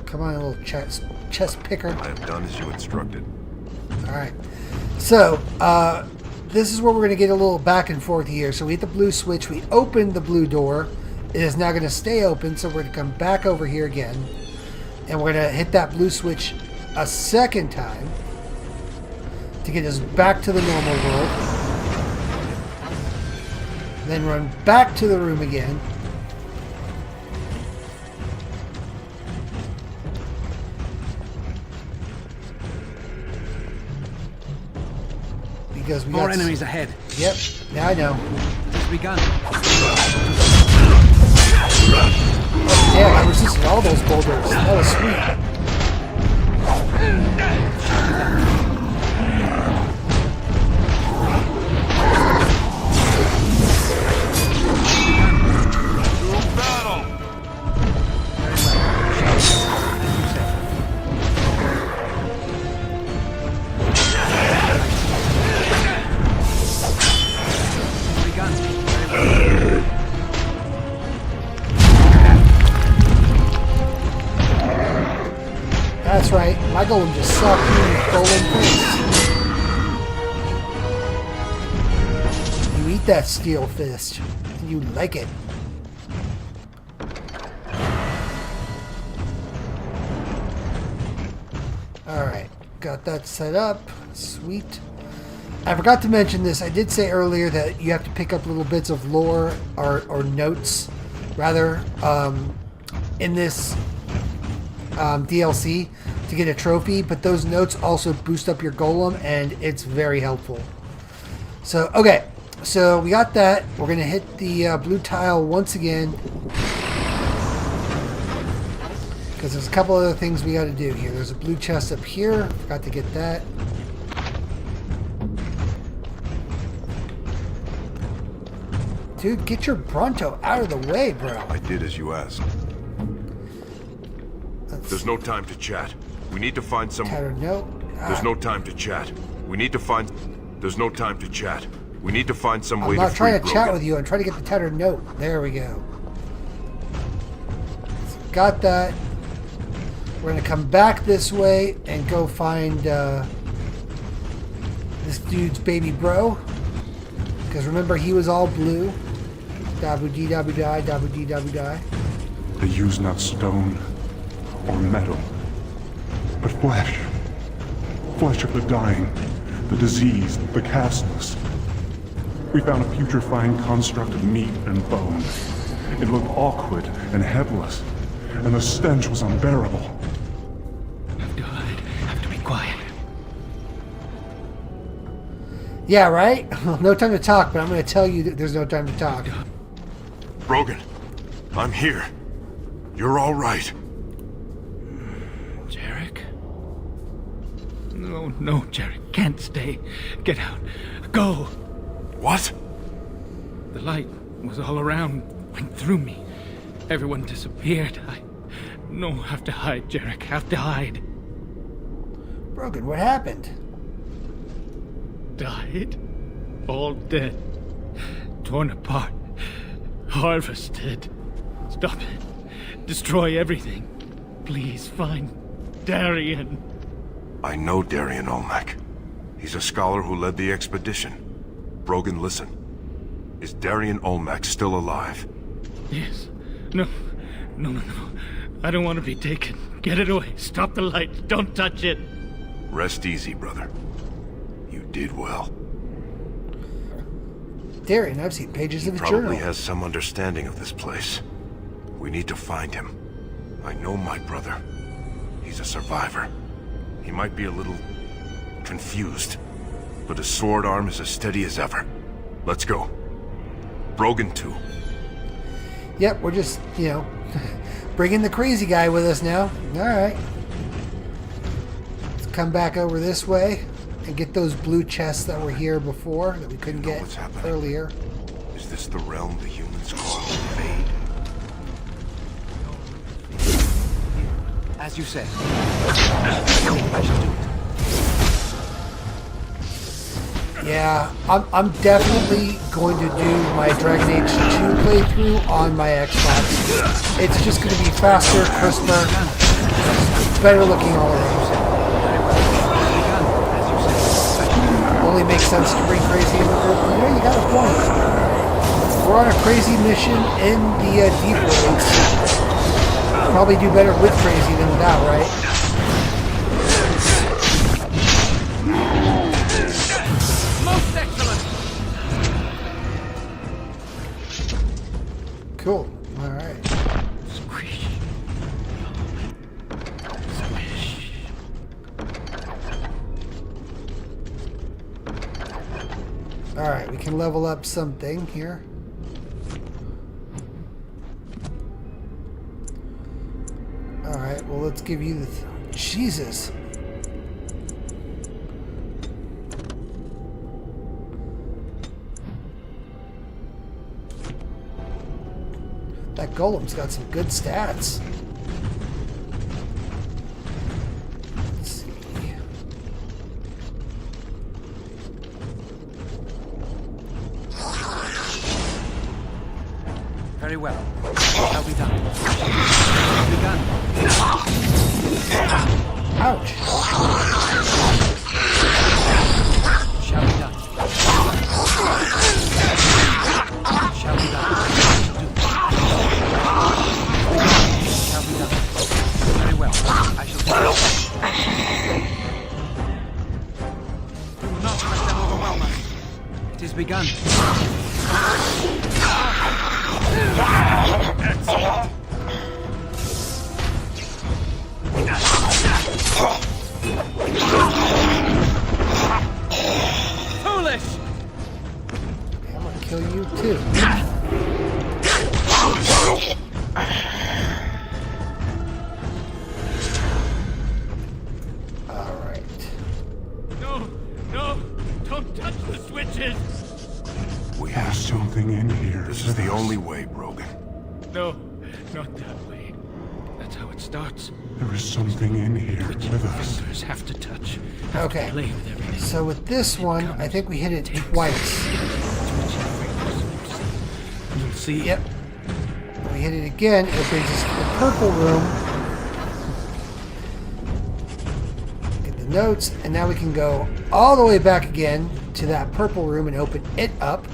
Come on, little chest picker. I have done as you instructed. Alright. So, this is where we're going to get a little back and forth here. So we hit the blue switch. We opened the blue door. It is now going to stay open. So we're going to come back over here again. And we're going to hit that blue switch a second time to get us back to the normal world. Then run back to the room again. Because we More got enemies ahead. Yep, now I know. It's begun. Oh, damn, I resisted all those boulders. That was sweet. That's right, my golem just sucked you in the golem face. You eat that steel fist, and you like it. Alright, got that set up. Sweet. I forgot to mention this. I did say earlier that you have to pick up little bits of lore or notes, rather, in this DLC to get a trophy, but those notes also boost up your golem, and it's very helpful. So, okay, so we got that. We're going to hit the blue tile once again. Because there's a couple other things we got to do here. There's a blue chest up here. Forgot to get that. Dude, get your Bronto out of the way, bro. I did as you asked. There's no time to chat. We need to find some... No. There's no time to chat. We need to find... There's no time to chat. We need to find some way to free I'm not trying to chat Brogan. with you. I'm trying to get the tattered note. There we go. So got that. We're going to come back this way and go find this dude's baby bro. Because remember, he was all blue. Dabu-dee, dabu-die, dabu-dee, dabu-die. They use not stone or metal, but flesh. Flesh of the dying, the diseased, the castless. We found a putrefying construct of meat and bone. It looked awkward and headless, and the stench was unbearable. Have to hide. Have to be quiet. Yeah, right? No time to talk, but I'm going to tell you that there's no time to talk. Brogan, I'm here. You're all right. Jarek? No, no, Jarek. Can't stay. Get out. Go. What? The light was all around, went through me. Everyone disappeared. No, have to hide, Jarek. Have to hide. Brogan, what happened? Died. All dead. Torn apart. Harvested. Stop it. Destroy everything. Please find Darien. I know Darien Olmec. He's a scholar who led the expedition. Brogan, listen. Is Darien Olmec still alive? Yes. No. No. I don't want to be taken. Get it away. Stop the light. Don't touch it. Rest easy, brother. You did well. Darien, I've seen pages of his Probably journal. has some understanding of this place. We need to find him. I know my brother. He's a survivor. He might be a little confused, but his sword arm is as steady as ever. Let's go. Brogan too. Yep, we're just, bringing the crazy guy with us now. Alright. Let's come back over this way and get those blue chests that were here before that we couldn't get earlier. Is this the realm the humans call Fade? As you said. I shall do it. Yeah, I'm definitely going to do my Dragon Age 2 playthrough on my Xbox. It's just going to be faster, crisper, better looking all around. Only makes sense to bring crazy in the group. You got a point. We're on a crazy mission in the Deep Woods. Probably do better with crazy than without, right? Most excellent. Cool. All right. Squish. Squish. All right, we can level up something here. All right, well, let's give you the... Jesus. That golem's got some good stats. Let's see. Very well. Shall be done. Shall be done. Ouch. Shall be done. Shall be done. Shall be done. Very well. I shall do it. Do not let them overwhelm us. It is begun. Excellent. Foolish! I'm gonna kill you too. This is the only way, Brogan. No, not that way. That's how it starts. There is something in here Which with us. fingers have to touch. Okay. Play with everything. So with this one, I think we hit it twice. You'll see. Yep. We hit it again. It brings us to the purple room. Get the notes, and now we can go all the way back again to that purple room and open it up.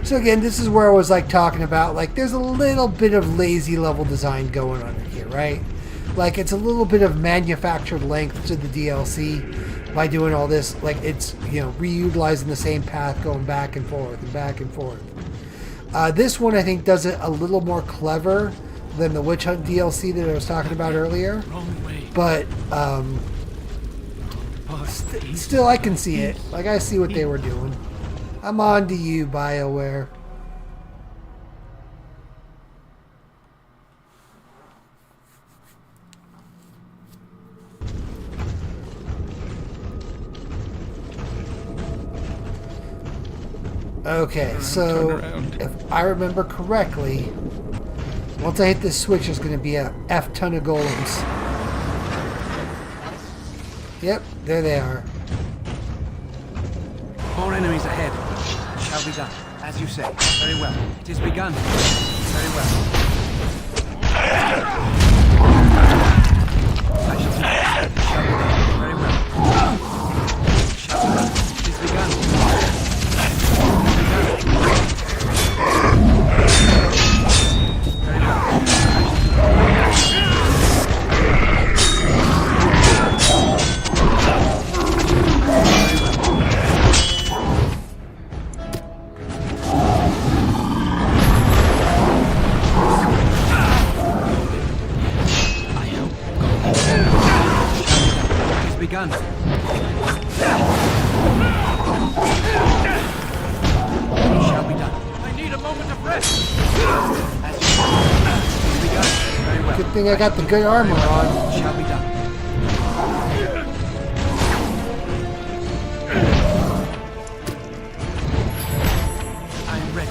So again, this is where I was like talking about, like, there's a little bit of lazy level design going on in here, right? Like, it's a little bit of manufactured length to the DLC by doing all this. Like, it's, you know, reutilizing the same path, going back and forth and back and forth. This one, I think, does it a little more clever than the Witch Hunt DLC that I was talking about earlier. But, still, I can see it. Like, I see what they were doing. I'm on to you, BioWare. Okay, so if I remember correctly, once I hit this switch, there's going to be a F ton of golems. Yep, there they are. More enemies ahead. Shall be done. As you say. Very well. It is begun. Very well. I shall say. Shall be done. Very well. Shall be done. It is begun. Very well. Begun. Shall be done. I need a moment of rest. Begun. Very well. Good thing I got the good armor on. Shall be done. I'm ready.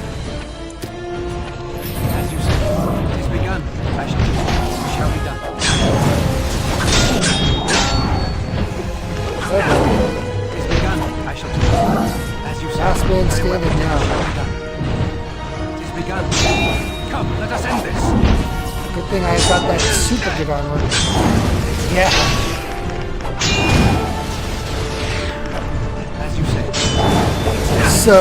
As you said, it is begun. I shall be done. Okay. It's begun. I shall do it. As you said. Last man standing now. It is begun. Come, let us end this. Good thing I got that super good armor. Yeah. As you said. So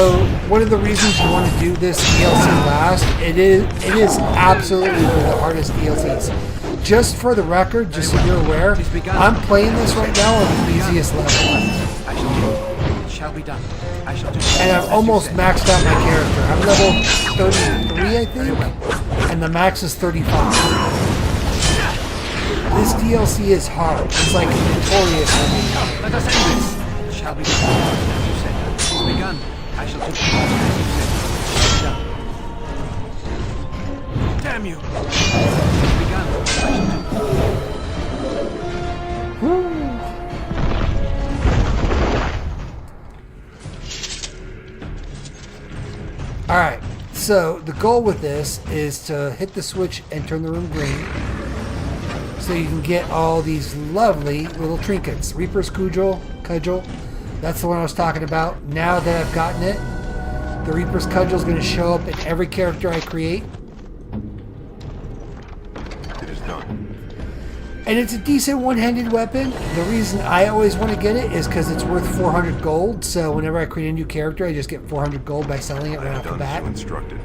one of the reasons you want to do this DLC last, it is absolutely one of the hardest DLCs. Just for the record, just so you're aware, I'm playing this right now on the easiest level. I shall do it. It shall be done. I shall do it. And I've almost maxed out my character. I'm level 33, I think, and the max is 35. This DLC is hard. It's like notorious for me. Let us end this. It shall be done. As you said. It is begun. I shall do it. As you said. It shall be done. Damn you. It is begun. I shall do it. Alright, so the goal with this is to hit the switch and turn the room green so you can get all these lovely little trinkets. Reaper's Cudgel, that's the one I was talking about. Now that I've gotten it, the Reaper's Cudgel is going to show up in every character I create. It is done. And it's a decent one-handed weapon. The reason I always want to get it is because it's worth 400 gold. So whenever I create a new character, I just get 400 gold by selling it right off the bat. As you instructed.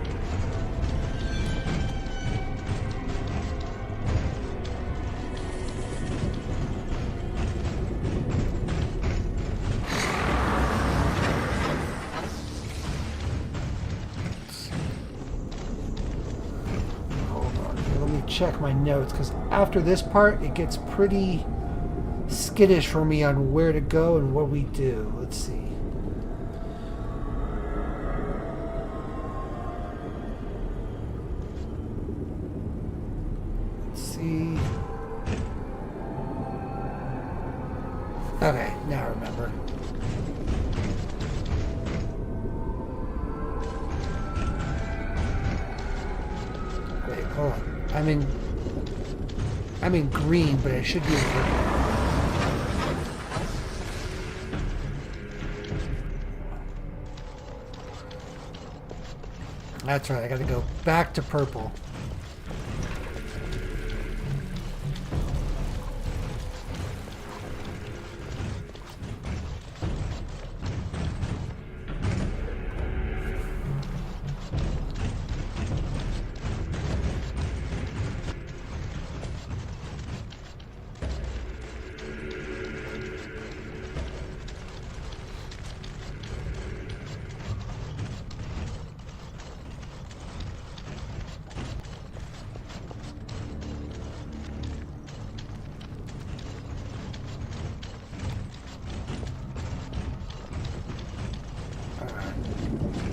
Check my notes, because after this part it gets pretty skittish for me on where to go and what we do. Let's see. Let's see. Okay, now I remember. Wait, hold on. I'm in green, but it should be in purple. That's right, I gotta go back to purple.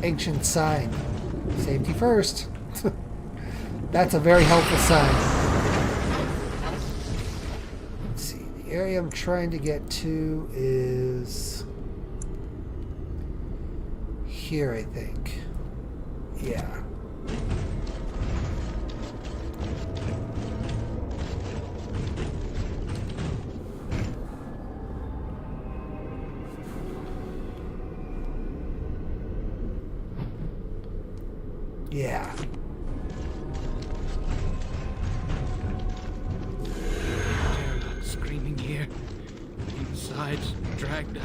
Ancient sign. Safety first. That's a very helpful sign. Let's see. The area I'm trying to get to is here, I think. Yeah. Yeah. Screaming here. Inside, dragged out.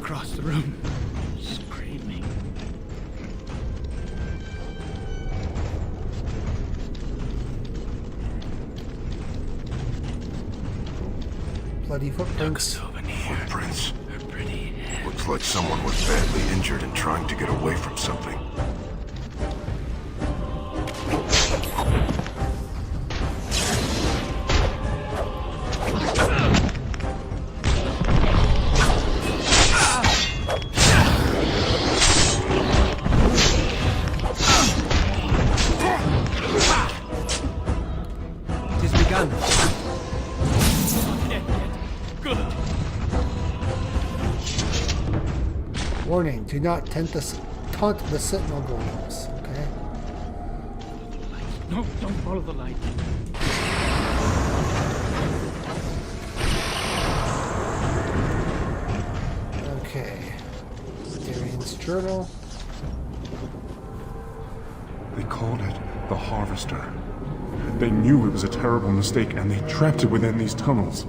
Across the room. Screaming. Bloody footprints. Footprints. Looks like someone was badly injured and trying to get away from something. Warning, do not taunt the sentinel golems, okay? No, don't follow the light. Okay. Darian's journal. They called it the Harvester. They knew it was a terrible mistake and they trapped it within these tunnels.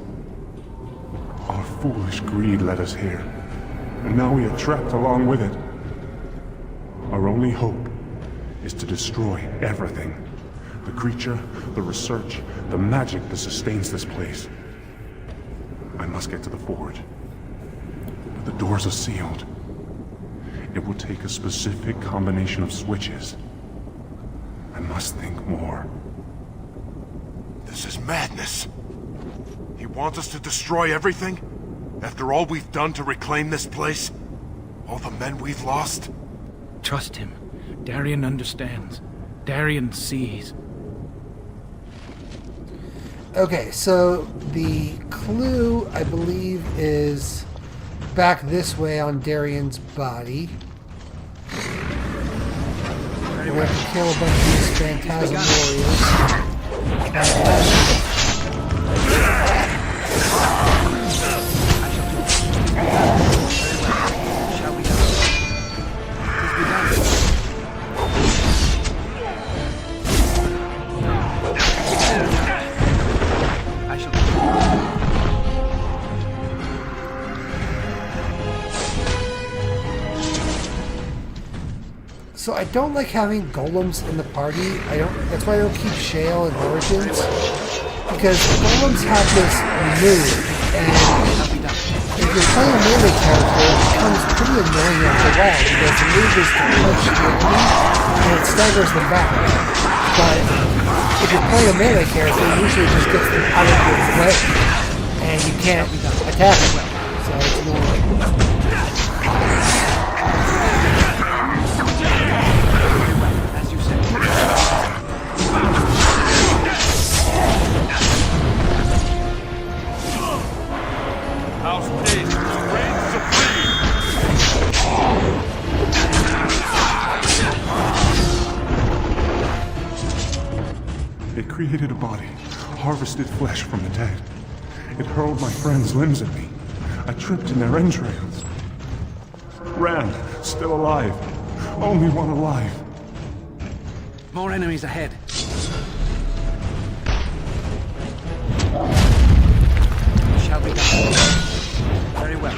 Our foolish greed led us here. And now we are trapped along with it. Our only hope is to destroy everything. The creature, the research, the magic that sustains this place. I must get to the forge. But the doors are sealed. It will take a specific combination of switches. I must think more. This is madness. He wants us to destroy everything? After all we've done to reclaim this place? All the men we've lost? Trust him. Darian understands. Darian sees. Okay, so the clue, I believe, is back this way on Darian's body. We're going to kill a bunch of these phantasm warriors. So I don't like having golems in the party. That's why I don't keep Shale and Origins. Because golems have this move, and if you're playing a melee character, it becomes pretty annoying after a while, because the move is to punch the enemy, and it staggers them back. But if you're playing a melee character, it usually just gets them out of your way, and you can't attack them. So it's annoying. It created a body, harvested flesh from the dead. It hurled my friend's limbs at me. I tripped in their entrails. Rand, still alive. Only one alive. More enemies ahead. Shall be done. Very well.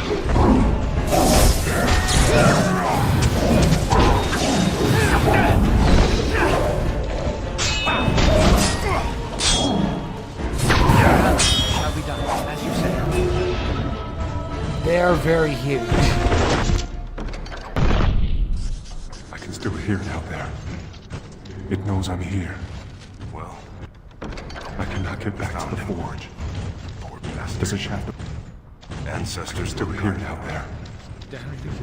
Shall be done, as you said. They are very huge. I can still hear it out there. It knows I'm here. Well, I cannot get back to the forge. poor bastard. There's a shaft of... Ancestors Still still hear it out there.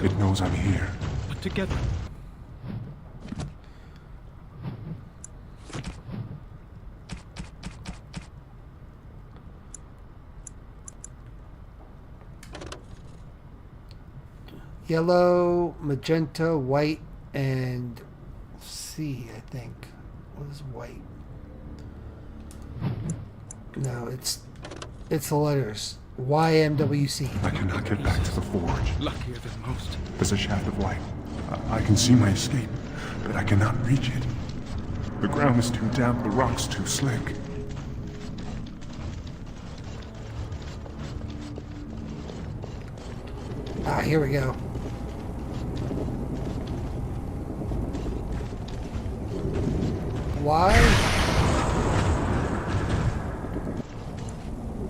It knows I'm here. But together. Yellow, magenta, white, and C, I think. What is white? No, it's the letters. YMWC. I cannot get back to the forge. Luckier than most. There's a shaft of light. I can see my escape, but I cannot reach it. The ground is too damp, the rock's too slick. Ah, here we go. Y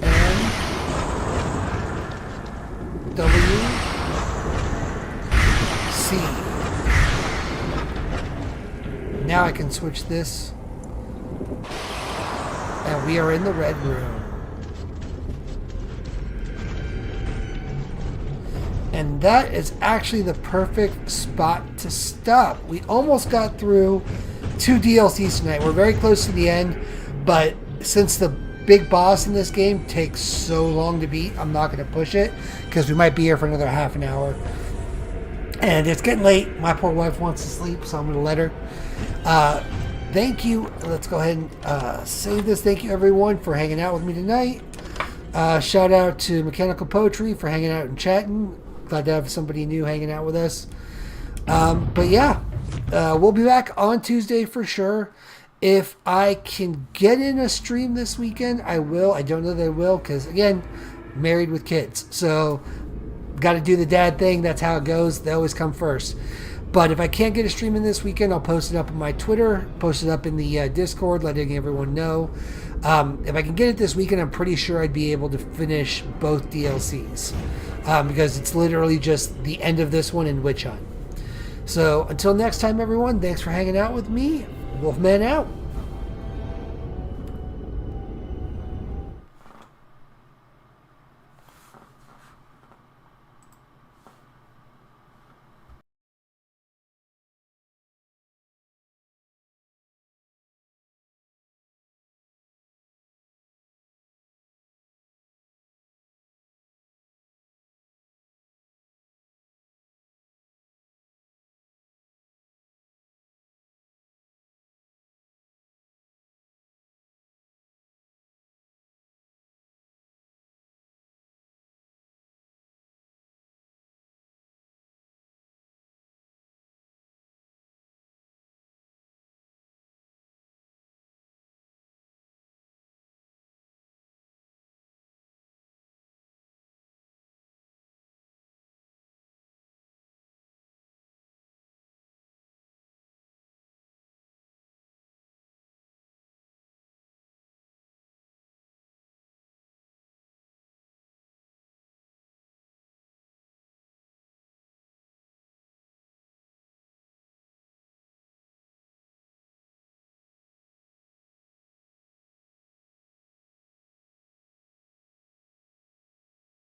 N W C. Now I can switch this, and we are in the red room. And that is actually the perfect spot to stop. We almost got through 2 DLCs tonight. We're very close to the end, but since the big boss in this game takes so long to beat, I'm not going to push it because we might be here for another half an hour. And it's getting late. My poor wife wants to sleep, so I'm going to let her. Thank you. Let's go ahead and save this. Thank you, everyone, for hanging out with me tonight. Shout out to Mechanical Poetry for hanging out and chatting. Glad to have somebody new hanging out with us. But yeah, we'll be back on Tuesday for sure. If I can get in a stream this weekend, I will. I don't know that I will because, again, married with kids. So, got to do the dad thing. That's how it goes. They always come first. But if I can't get a stream in this weekend, I'll post it up on my Twitter, post it up in the Discord, letting everyone know. If I can get it this weekend, I'm pretty sure I'd be able to finish both DLCs. Because it's literally just the end of this one in Witch Hunt. So until next time, everyone, thanks for hanging out with me. Wolfman out.